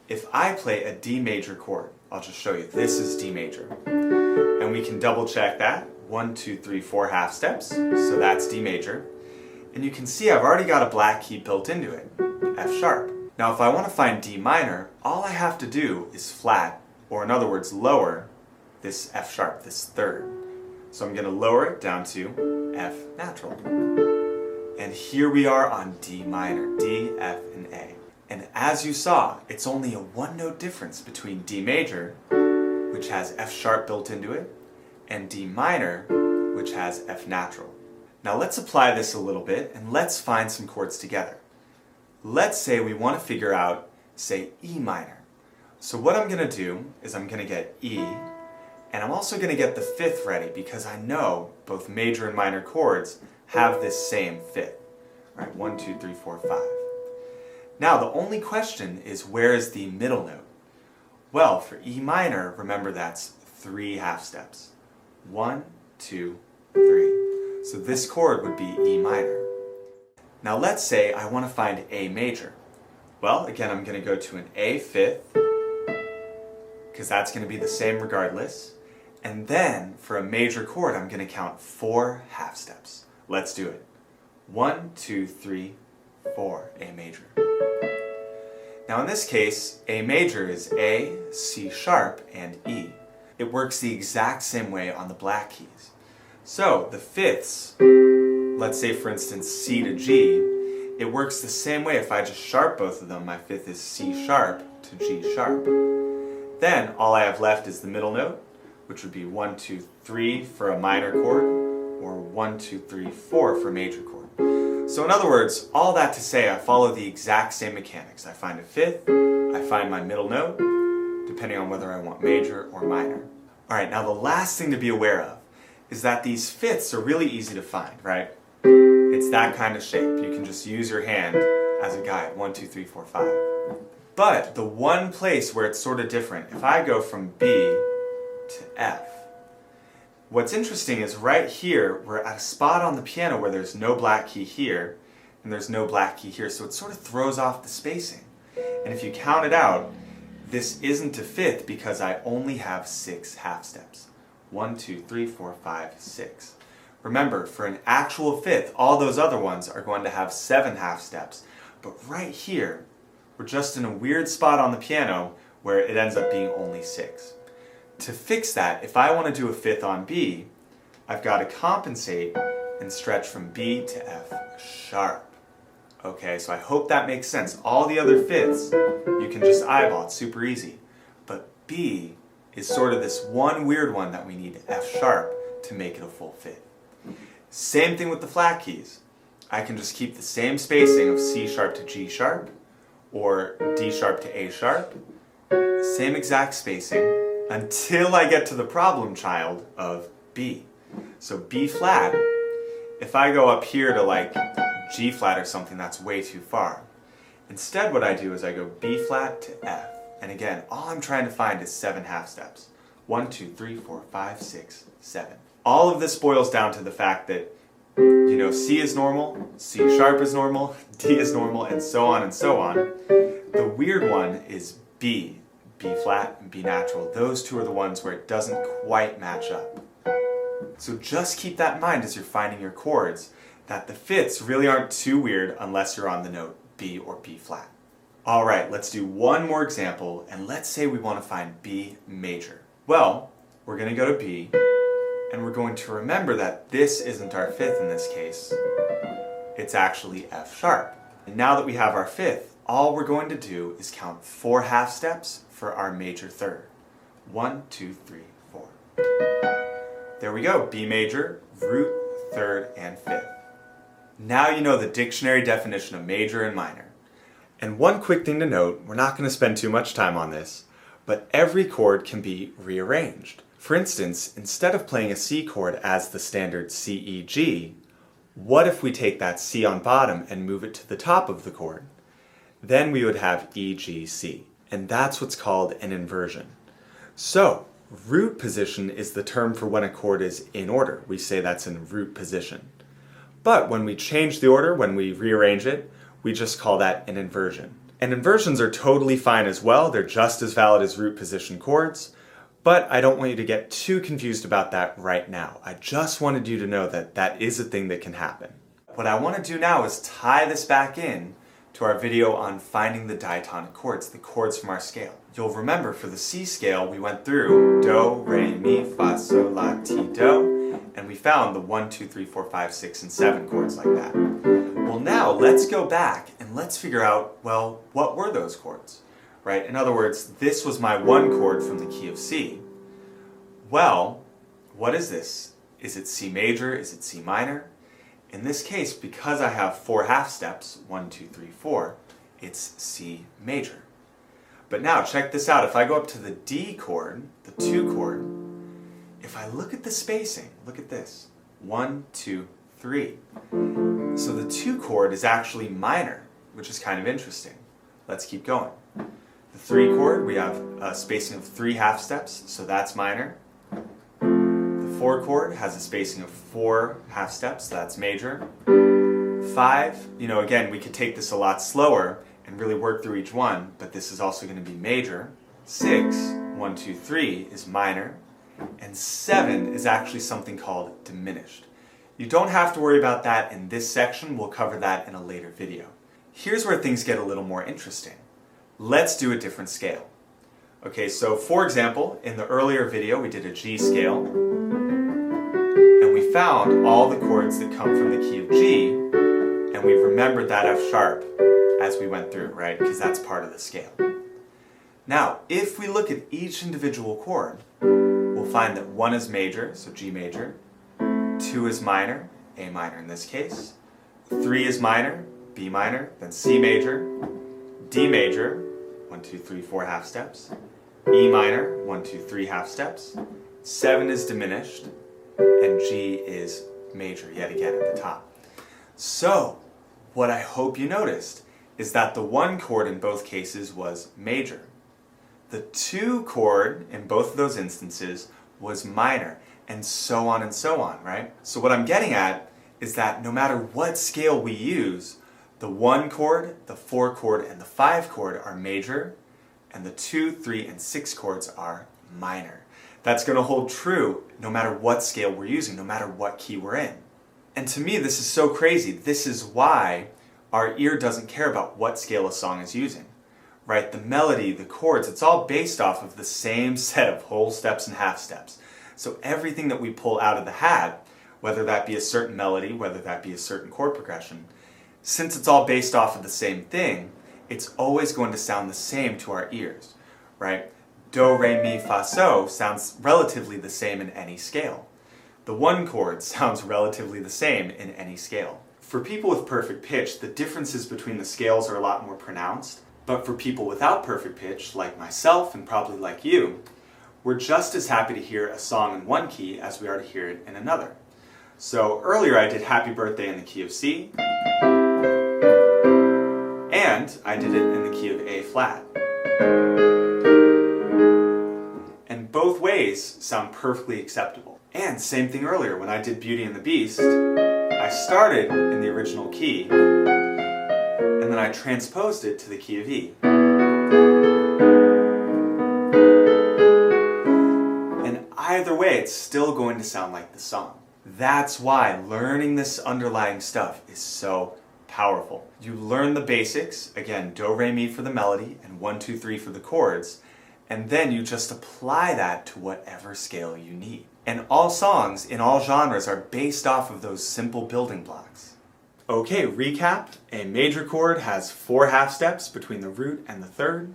A: If I play a D major chord, I'll just show you, this is D major. And we can double check that. 1, 2, 3, 4 half steps, so that's D major. And you can see I've already got a black key built into it, F sharp. Now if I want to find D minor, all I have to do is flat, or in other words lower, this F sharp, this third. So I'm going to lower it down to F natural. And here we are on D minor, D, F, and A. And as you saw, it's only a 1-note difference between D major, which has F sharp built into it, and D minor, which has F natural. Now let's apply this a little bit, and let's find some chords together. Let's say we want to figure out, say, E minor. So what I'm going to do is I'm going to get E, and I'm also going to get the fifth ready, because I know both major and minor chords have this same fifth. All right, 1, 2, 3, 4, 5. Now the only question is, where is the middle note? Well, for E minor, remember that's 3 half steps. 1, 2, 3. So this chord would be E minor. Now let's say I want to find A major. Well, again, I'm going to go to an A fifth, because that's going to be the same regardless. And then for a major chord, I'm going to count 4 half steps. Let's do it. 1, 2, 3, 4, A major. Now in this case, A major is A, C sharp, and E. It works the exact same way on the black keys. So the fifths, let's say for instance C to G, it works the same way. If I just sharp both of them, my fifth is C sharp to to G sharp. Then all I have left is the middle note, which would be 1, 2, 3 for a minor chord, or 1, 2, 3, 4 for a major chord. So in other words, all that to say I follow the exact same mechanics. I find a fifth, I find my middle note, depending on whether I want major or minor. Alright, now the last thing to be aware of is that these fifths are really easy to find, right? It's that kind of shape. You can just use your hand as a guide. 1, 2, 3, 4, 5. But the one place where it's sort of different, if I go from B to F, what's interesting is right here, we're at a spot on the piano where there's no black key here, and there's no black key here, so it sort of throws off the spacing. And if you count it out, this isn't a fifth because I only have 6 half steps. 1, 2, 3, 4, 5, 6. Remember, for an actual fifth, all those other ones are going to have 7 half steps. But right here, we're just in a weird spot on the piano where it ends up being only 6. To fix that, if I want to do a fifth on B, I've got to compensate and stretch from B to F sharp. Okay, so I hope that makes sense. All the other fifths, you can just eyeball, it's super easy. But B is sort of this one weird one that we need F sharp to make it a full fifth. Same thing with the flat keys. I can just keep the same spacing of C sharp to G sharp, or D sharp to A sharp, same exact spacing, until I get to the problem child of B. So B flat, if I go up here to like G flat or something, that's way too far. Instead what I do is I go B flat to F. And again, all I'm trying to find is 7 half steps. 1, 2, 3, 4, 5, 6, 7. All of this boils down to the fact that, you know, C is normal, C sharp is normal, D is normal, and so on and so on. The weird one is B. B flat and B natural. Those two are the ones where it doesn't quite match up. So just keep that in mind as you're finding your chords, that the fifths really aren't too weird unless you're on the note B or B flat. Alright, let's do one more example, and let's say we want to find B major. Well, we're going to go to B, and we're going to remember that this isn't our fifth in this case. It's actually F sharp. And now that we have our fifth, all we're going to do is count 4 half steps for our major third. 1, 2, 3, 4. There we go, B major, root, third, and fifth. Now you know the dictionary definition of major and minor. And one quick thing to note, we're not going to spend too much time on this, but every chord can be rearranged. For instance, instead of playing a C chord as the standard C, E, G, what if we take that C on bottom and move it to the top of the chord? Then we would have E, G, C. And that's what's called an inversion. So, root position is the term for when a chord is in order. We say that's in root position. But when we change the order, when we rearrange it, we just call that an inversion. And inversions are totally fine as well. They're just as valid as root position chords. But I don't want you to get too confused about that right now. I just wanted you to know that that is a thing that can happen. What I want to do now is tie this back in to our video on finding the diatonic chords, the chords from our scale. You'll remember for the C scale we went through Do, Re, Mi, Fa, Sol, La, Ti, Do, and we found the 1, 2, 3, 4, 5, 6, and 7 chords like that. Well now let's go back and let's figure out, well, what were those chords? Right? In other words, this was my 1 chord from the key of C. Well, what is this? Is it C major? Is it C minor? In this case, because I have 4 half steps, 1, 2, 3, 4, it's C major. But now, check this out. If I go up to the D chord, the 2 chord, if I look at the spacing, look at this. 1, 2, 3. So the 2 chord is actually minor, which is kind of interesting. Let's keep going. The 3 chord, we have a spacing of 3 half steps, so that's minor. The 4 chord has a spacing of 4 half steps, so that's major. 5, again, we could take this a lot slower and really work through each one, but this is also going to be major. 6, 1, 2, 3 is minor. And 7 is actually something called diminished. You don't have to worry about that in this section, we'll cover that in a later video. Here's where things get a little more interesting. Let's do a different scale. Okay, so for example, in the earlier video we did a G scale, and we found all the chords that come from the key of G, and we remembered that F sharp as we went through, right? Because that's part of the scale. Now, if we look at each individual chord, we'll find that 1 is major, so G major, 2 is minor, A minor in this case, 3 is minor, B minor, then C major, D major, 1, 2, 3, 4 half steps, E minor, 1, 2, 3 half steps, 7 is diminished, and G is major yet again at the top. So, what I hope you noticed is that the 1 chord in both cases was major. The 2 chord in both of those instances was minor, and so on, right? So what I'm getting at is that no matter what scale we use, the 1 chord, the 4 chord, and the 5 chord are major, and the 2, 3, and 6 chords are minor. That's going to hold true no matter what scale we're using, no matter what key we're in. And to me, this is so crazy. This is why our ear doesn't care about what scale a song is using, right? The melody, the chords, it's all based off of the same set of whole steps and half steps. So everything that we pull out of the hat, whether that be a certain melody, whether that be a certain chord progression, since it's all based off of the same thing, it's always going to sound the same to our ears, right? Do, re, mi, fa, so sounds relatively the same in any scale. The 1 chord sounds relatively the same in any scale. For people with perfect pitch, the differences between the scales are a lot more pronounced, but for people without perfect pitch, like myself and probably like you, we're just as happy to hear a song in one key as we are to hear it in another. So earlier I did Happy Birthday in the key of C, and I did it in the key of A flat. And both ways sound perfectly acceptable. And same thing earlier, when I did Beauty and the Beast, I started in the original key, and then I transposed it to the key of E. And either way, it's still going to sound like the song. That's why learning this underlying stuff is so powerful. You learn the basics, again, do, re, mi for the melody, and 1, 2, 3 for the chords, and then you just apply that to whatever scale you need. And all songs in all genres are based off of those simple building blocks. Okay, recap. A major chord has 4 half steps between the root and the third,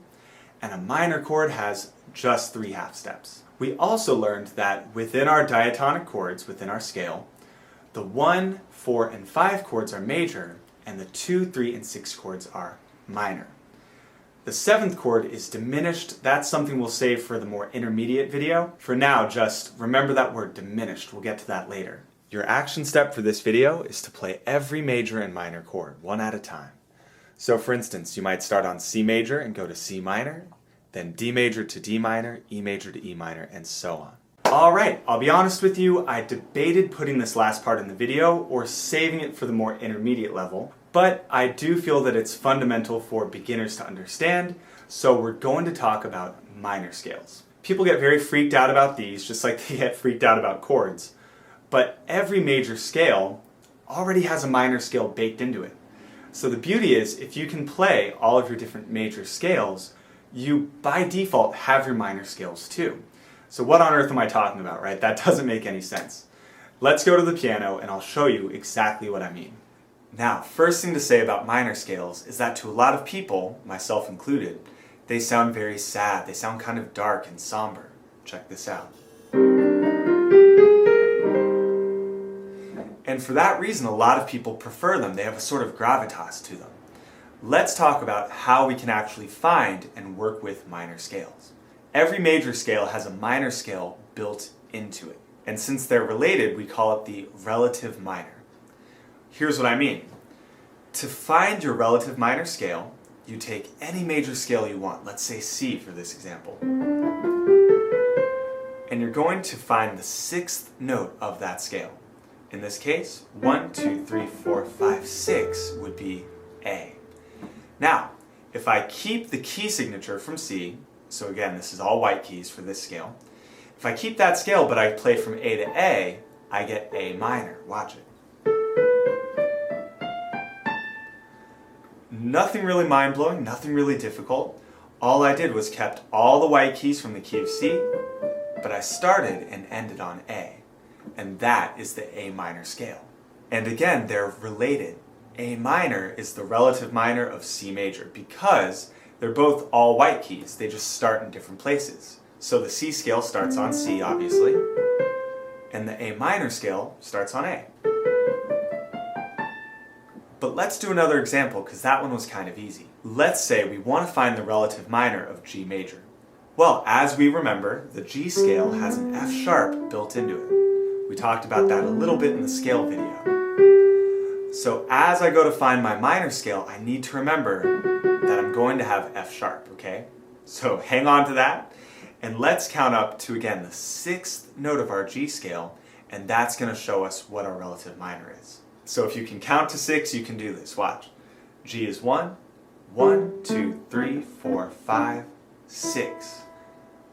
A: and a minor chord has just 3 half steps. We also learned that within our diatonic chords, within our scale, the 1, 4, and 5 chords are major, and the 2, 3, and 6 chords are minor. The 7th chord is diminished. That's something we'll save for the more intermediate video. For now, just remember that word diminished. We'll get to that later. Your action step for this video is to play every major and minor chord, one at a time. So for instance, you might start on C major and go to C minor, then D major to D minor, E major to E minor, and so on. Alright, I'll be honest with you, I debated putting this last part in the video or saving it for the more intermediate level, but I do feel that it's fundamental for beginners to understand, so we're going to talk about minor scales. People get very freaked out about these, just like they get freaked out about chords, but every major scale already has a minor scale baked into it. So the beauty is, if you can play all of your different major scales, you by default have your minor scales too. So what on earth am I talking about, right? That doesn't make any sense. Let's go to the piano and I'll show you exactly what I mean. Now, first thing to say about minor scales is that to a lot of people, myself included, they sound very sad. They sound kind of dark and somber. Check this out. And for that reason, a lot of people prefer them. They have a sort of gravitas to them. Let's talk about how we can actually find and work with minor scales. Every major scale has a minor scale built into it. And since they're related, we call it the relative minor. Here's what I mean. To find your relative minor scale, you take any major scale you want. Let's say C for this example. And you're going to find the 6th note of that scale. In this case, 1, 2, 3, 4, 5, 6 would be A. Now, if I keep the key signature from C, so again, this is all white keys for this scale. If I keep that scale, but I play from A to A, I get A minor. Watch it. Nothing really mind-blowing, nothing really difficult. All I did was kept all the white keys from the key of C, but I started and ended on A. And that is the A minor scale. And again, they're related. A minor is the relative minor of C major because They're both all white keys, they just start in different places. So the C scale starts on C, obviously, and the A minor scale starts on A. But let's do another example, because that one was kind of easy. Let's say we want to find the relative minor of G major. Well, as we remember, the G scale has an F sharp built into it. We talked about that a little bit in the scale video. So as I go to find my minor scale, I need to remember that I'm going to have F sharp, okay? So hang on to that, and let's count up to, again, the 6th note of our G scale, and that's going to show us what our relative minor is. So if you can count to 6, you can do this. Watch. G is 1, 1, 2, 3, 4, 5, 6.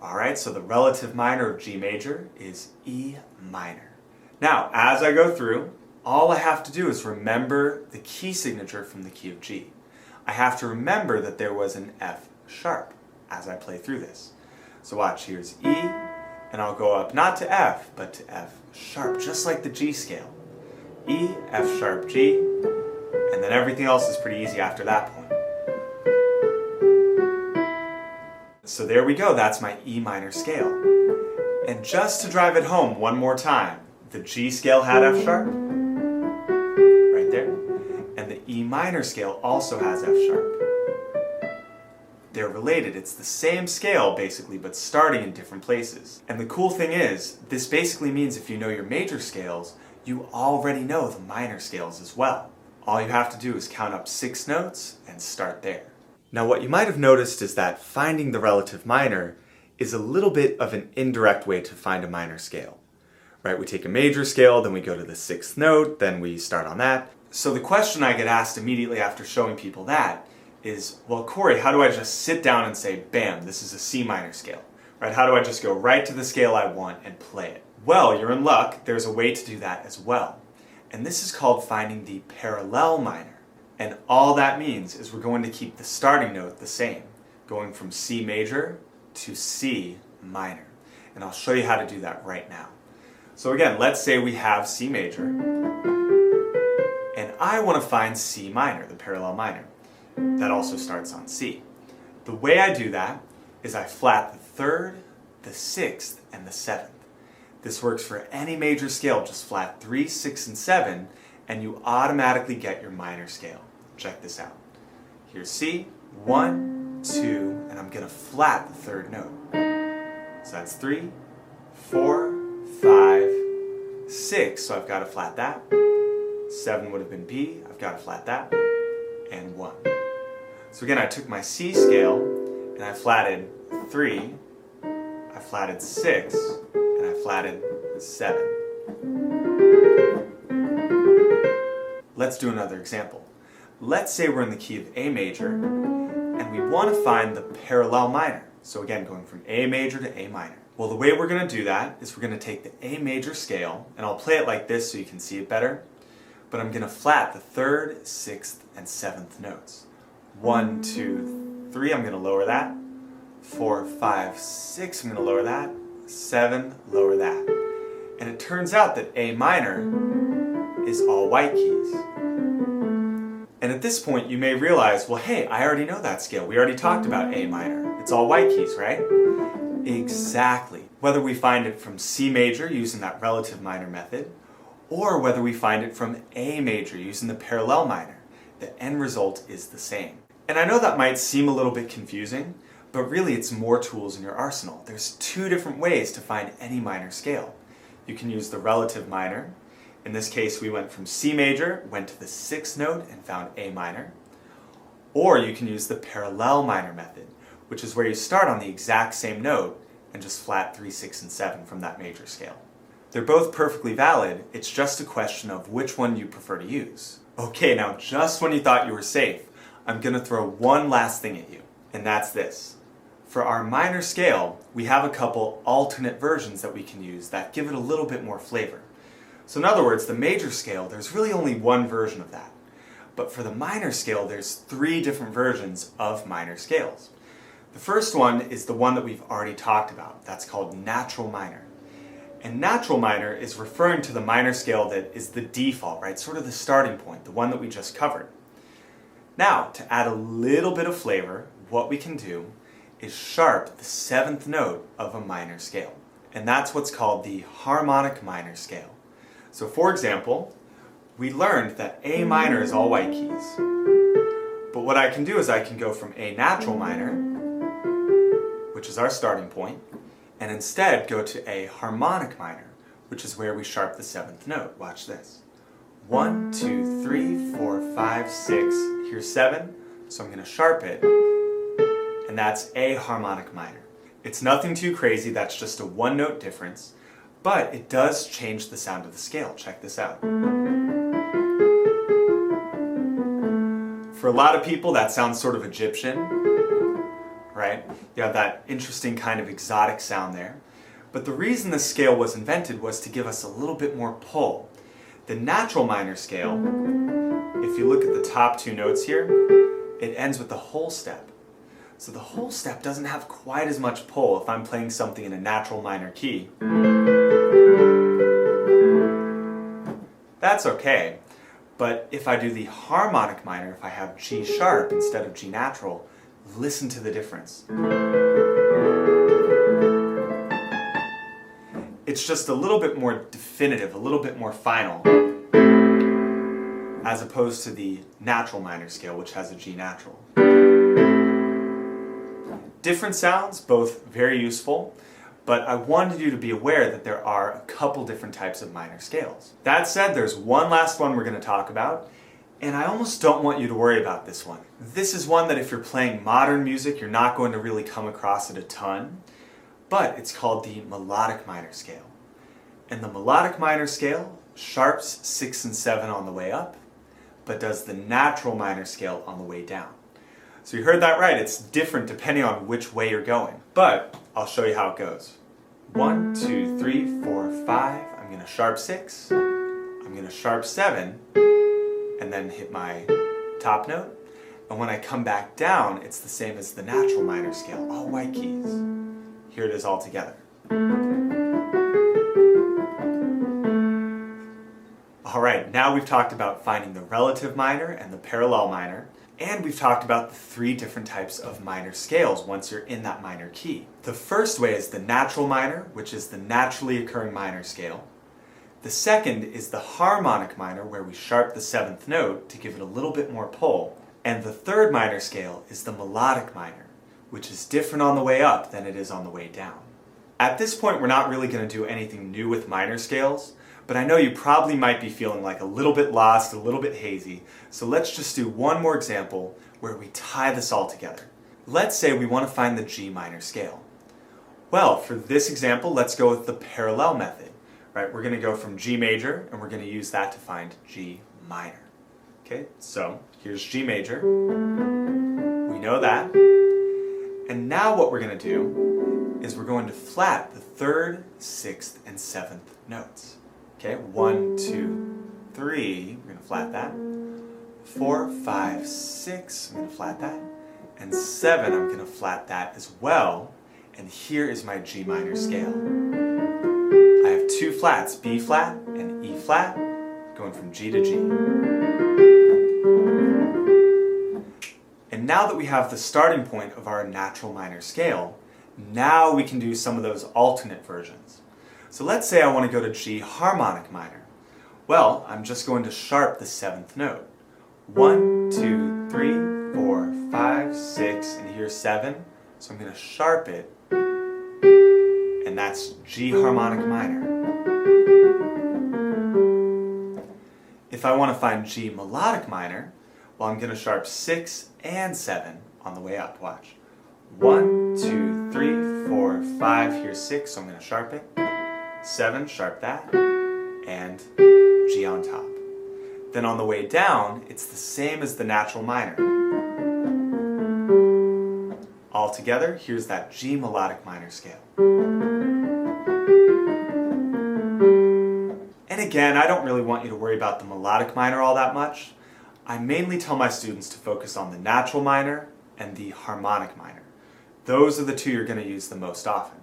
A: Alright, so the relative minor of G major is E minor. Now, as I go through, all I have to do is remember the key signature from the key of G. I have to remember that there was an F sharp as I play through this. So watch, here's E, and I'll go up not to F, but to F sharp, just like the G scale. E, F sharp, G, and then everything else is pretty easy after that point. So there we go, that's my E minor scale. And just to drive it home one more time, the G scale had F sharp, right there, and the E minor scale also has F sharp. They're related, it's the same scale basically, but starting in different places. And the cool thing is, this basically means if you know your major scales, you already know the minor scales as well. All you have to do is count up 6 notes and start there. Now what you might have noticed is that finding the relative minor is a little bit of an indirect way to find a minor scale. Right? We take a major scale, then we go to the 6th note, then we start on that. So the question I get asked immediately after showing people that is, well, Corey, how do I just sit down and say, bam, this is a C minor scale? Right? How do I just go right to the scale I want and play it? Well, you're in luck, there's a way to do that as well. And this is called finding the parallel minor. And all that means is we're going to keep the starting note the same, going from C major to C minor. And I'll show you how to do that right now. So again, let's say we have C major, and I want to find C minor, the parallel minor. That also starts on C. The way I do that is I flat the 3rd, the 6th, and the 7th. This works for any major scale, just flat 3, 6, and 7, and you automatically get your minor scale. Check this out. Here's C, 1, 2, and I'm going to flat the 3rd note. So that's 3, 4, 5, 6, so I've got to flat that. 7 would have been B, I've got to flat that, and 1. So again, I took my C scale, and I flatted 3, I flatted 6, and I flatted 7. Let's do another example. Let's say we're in the key of A major, and we want to find the parallel minor. So again, going from A major to A minor. Well, the way we're going to do that is we're going to take the A major scale, and I'll play it like this so you can see it better, but I'm going to flat the 3rd, 6th, and 7th notes. 1, 2, 3, I'm going to lower that. 4, 5, 6, I'm going to lower that. 7, lower that. And it turns out that A minor is all white keys. And at this point you may realize, well, hey, I already know that scale. We already talked about A minor. It's all white keys, right? Exactly. Whether we find it from C major using that relative minor method, or whether we find it from A major using the parallel minor, the end result is the same. And I know that might seem a little bit confusing, but really it's more tools in your arsenal. There's 2 different ways to find any minor scale. You can use the relative minor. In this case, we went from C major, went to the 6th note, and found A minor. Or you can use the parallel minor method, which is where you start on the exact same note and just flat 3, 6, and 7 from that major scale. They're both perfectly valid, it's just a question of which one you prefer to use. Okay, now just when you thought you were safe, I'm going to throw one last thing at you, and that's this. For our minor scale, we have a couple alternate versions that we can use that give it a little bit more flavor. So in other words, the major scale, there's really only one version of that. But for the minor scale, there's 3 different versions of minor scales. The first one is the one that we've already talked about. That's called natural minor. And natural minor is referring to the minor scale that is the default, right? Sort of the starting point, the one that we just covered. Now, to add a little bit of flavor, what we can do is sharp the 7th note of a minor scale. And that's what's called the harmonic minor scale. So for example, we learned that A minor is all white keys. But what I can do is I can go from A natural minor, which is our starting point, and instead go to A harmonic minor, which is where we sharp the 7th note. Watch this. 1, 2, 3, 4, 5, 6. Here's 7, so I'm going to sharp it, and that's A harmonic minor. It's nothing too crazy, that's just a 1-note difference, but it does change the sound of the scale. Check this out. For a lot of people, that sounds sort of Egyptian, right? You have that interesting kind of exotic sound there. But the reason this scale was invented was to give us a little bit more pull. The natural minor scale, if you look at the top 2 notes here, it ends with the whole step. So the whole step doesn't have quite as much pull if I'm playing something in a natural minor key. That's okay, but if I do the harmonic minor, if I have G sharp instead of G natural, listen to the difference. It's just a little bit more definitive, a little bit more final, as opposed to the natural minor scale, which has a G natural. Different sounds, both very useful, but I wanted you to be aware that there are a couple different types of minor scales. That said, there's one last one we're going to talk about, and I almost don't want you to worry about this one. This is one that if you're playing modern music, you're not going to really come across it a ton, but it's called the melodic minor scale. And the melodic minor scale sharps 6 and 7 on the way up, but does the natural minor scale on the way down. So you heard that right, it's different depending on which way you're going. But I'll show you how it goes. 1, 2, 3, 4, 5, I'm going to sharp 6, I'm going to sharp 7, and then hit my top note. And when I come back down, it's the same as the natural minor scale, all white keys. Here it is all together. Alright, now we've talked about finding the relative minor and the parallel minor, and we've talked about the 3 different types of minor scales once you're in that minor key. The first way is the natural minor, which is the naturally occurring minor scale. The second is the harmonic minor, where we sharp the 7th note to give it a little bit more pull. And the third minor scale is the melodic minor, which is different on the way up than it is on the way down. At this point, we're not really going to do anything new with minor scales, but I know you probably might be feeling like a little bit lost, a little bit hazy, so let's just do one more example where we tie this all together. Let's say we want to find the G minor scale. Well, for this example, let's go with the parallel method. Right? We're going to go from G major, and we're going to use that to find G minor. Okay, so here's G major. We know that. And now what we're going to do is we're going to flat the 3rd, 6th, and 7th notes. Okay, 1, 2, 3, we're going to flat that. 4, 5, 6, I'm going to flat that. And 7, I'm going to flat that as well. And here is my G minor scale. I have 2 flats, B flat and E flat, going from G to G. And now that we have the starting point of our natural minor scale, now we can do some of those alternate versions. So let's say I want to go to G harmonic minor. Well, I'm just going to sharp the 7th note. 1, 2, 3, 4, 5, 6, and here's 7. So I'm going to sharp it, and that's G harmonic minor. If I want to find G melodic minor, well, I'm going to sharp 6 and 7 on the way up. Watch. 1, 2, 3, 4, 5, here's 6, so I'm going to sharp it. 7, sharp that, and G on top. Then on the way down, it's the same as the natural minor. All together, here's that G melodic minor scale. And again, I don't really want you to worry about the melodic minor all that much. I mainly tell my students to focus on the natural minor and the harmonic minor. Those are the 2 you're going to use the most often.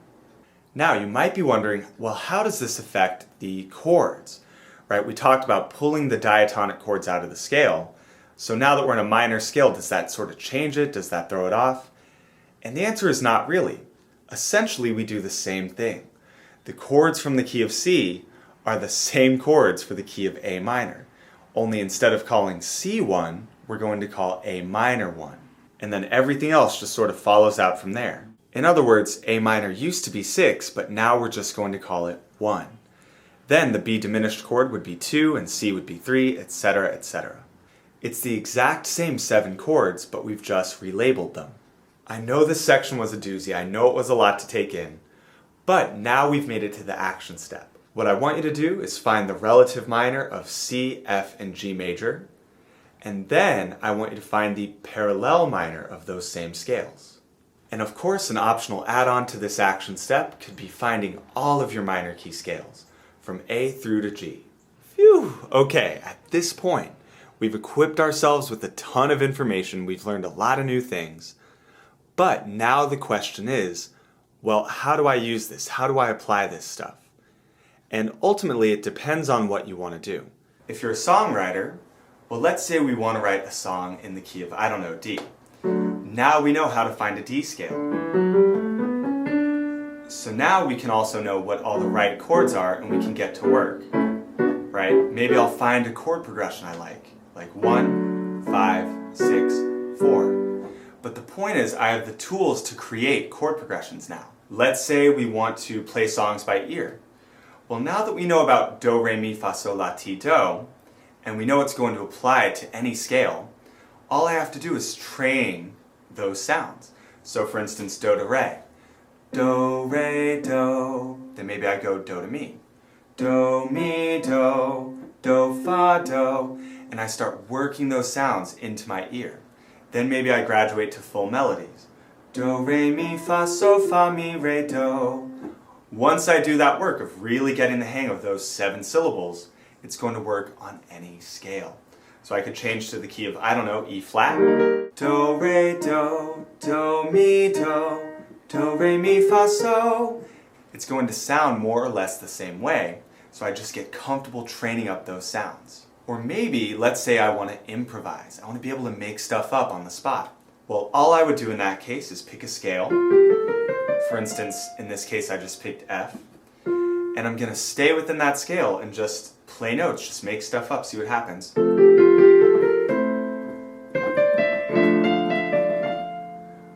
A: Now, you might be wondering, well, how does this affect the chords? Right? We talked about pulling the diatonic chords out of the scale. So now that we're in a minor scale, does that sort of change it? Does that throw it off? And the answer is not really. Essentially, we do the same thing. The chords from the key of C are the same chords for the key of A minor. Only instead of calling C 1, we're going to call A minor 1. And then everything else just sort of follows out from there. In other words, A minor used to be 6, but now we're just going to call it 1. Then the B diminished chord would be 2, and C would be 3, etc., etc. It's the exact same 7 chords, but we've just relabeled them. I know this section was a doozy, I know it was a lot to take in, but now we've made it to the action step. What I want you to do is find the relative minor of C, F, and G major, and then I want you to find the parallel minor of those same scales. And of course, an optional add-on to this action step could be finding all of your minor key scales, from A through to G. Phew! Okay, at this point, we've equipped ourselves with a ton of information, we've learned a lot of new things, but now the question is, well, how do I use this? How do I apply this stuff? And ultimately, it depends on what you want to do. If you're a songwriter, well, let's say we want to write a song in the key of, I don't know, D. Now we know how to find a D scale. So now we can also know what all the right chords are and we can get to work, right? Maybe I'll find a chord progression I like 1, 5, 6, 4. But the point is I have the tools to create chord progressions now. Let's say we want to play songs by ear. Well, now that we know about do, re, mi, fa, sol, la, ti, do, and we know it's going to apply to any scale, all I have to do is train those sounds. So for instance, do to re. Do, re, do. Then maybe I go do to mi. Do, mi, do, fa, do. And I start working those sounds into my ear. Then maybe I graduate to full melodies. Do, re, mi, fa, sol, fa, mi, re, do. Once I do that work of really getting the hang of those 7 syllables, it's going to work on any scale. So I could change to the key of, I don't know, E flat. Do, re, do, mi, do, re, mi, fa, sol. It's going to sound more or less the same way, so I just get comfortable training up those sounds. Or maybe, let's say I want to improvise. I want to be able to make stuff up on the spot. Well, all I would do in that case is pick a scale. For instance, in this case I just picked F. And I'm going to stay within that scale and just play notes, just make stuff up, see what happens.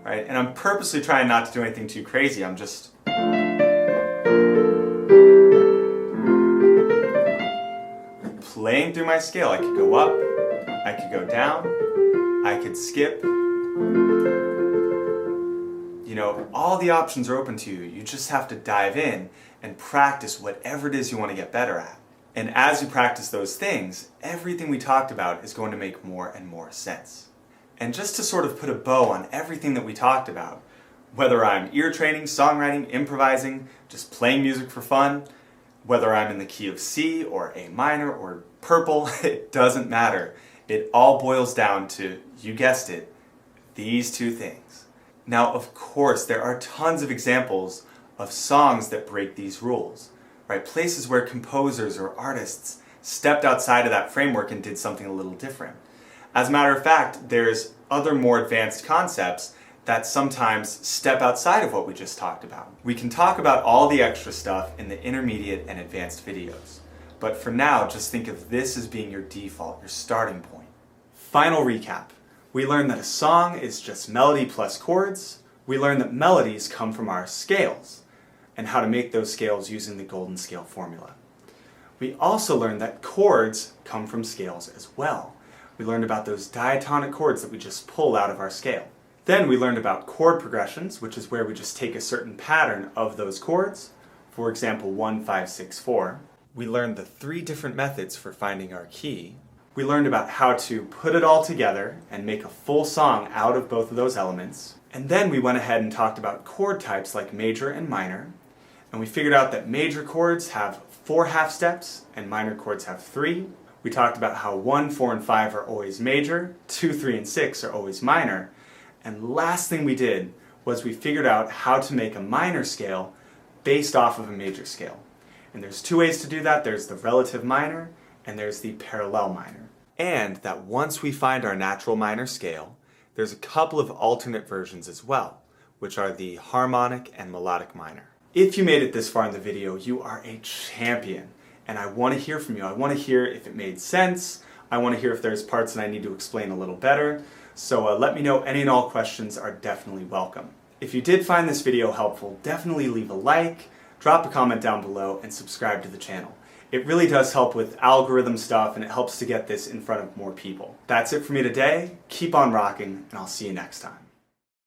A: Right? And I'm purposely trying not to do anything too crazy, I'm just playing through my scale. I could go up, I could go down, I could skip. You know, all the options are open to you. You just have to dive in and practice whatever it is you want to get better at. And as you practice those things, everything we talked about is going to make more and more sense. And just to sort of put a bow on everything that we talked about, whether I'm ear training, songwriting, improvising, just playing music for fun, whether I'm in the key of C or A minor or purple, it doesn't matter. It all boils down to, you guessed it, these 2 things. Now, of course, there are tons of examples of songs that break these rules, right? Places where composers or artists stepped outside of that framework and did something a little different. As a matter of fact, there's other more advanced concepts that sometimes step outside of what we just talked about. We can talk about all the extra stuff in the intermediate and advanced videos. But for now, just think of this as being your default, your starting point. Final recap. We learned that a song is just melody plus chords. We learned that melodies come from our scales, and how to make those scales using the golden scale formula. We also learned that chords come from scales as well. We learned about those diatonic chords that we just pull out of our scale. Then we learned about chord progressions, which is where we just take a certain pattern of those chords. For example, 1, 5, 6, 4. We learned the 3 different methods for finding our key. We learned about how to put it all together and make a full song out of both of those elements. And then we went ahead and talked about chord types like major and minor. And we figured out that major chords have 4 half steps and minor chords have 3. We talked about how 1, 4, and 5 are always major, 2, 3, and 6 are always minor. And last thing we did was we figured out how to make a minor scale based off of a major scale. And there's 2 ways to do that. There's the relative minor and there's the parallel minor. And that once we find our natural minor scale, there's a couple of alternate versions as well, which are the Harmonic and Melodic Minor. If you made it this far in the video, you are a champion, and I want to hear from you. I want to hear if it made sense. I want to hear if there's parts that I need to explain a little better. So let me know. Any and all questions are definitely welcome. If you did find this video helpful, definitely leave a like, drop a comment down below, and subscribe to the channel. It really does help with algorithm stuff, and it helps to get this in front of more people. That's it for me today. Keep on rocking, and I'll see you next time.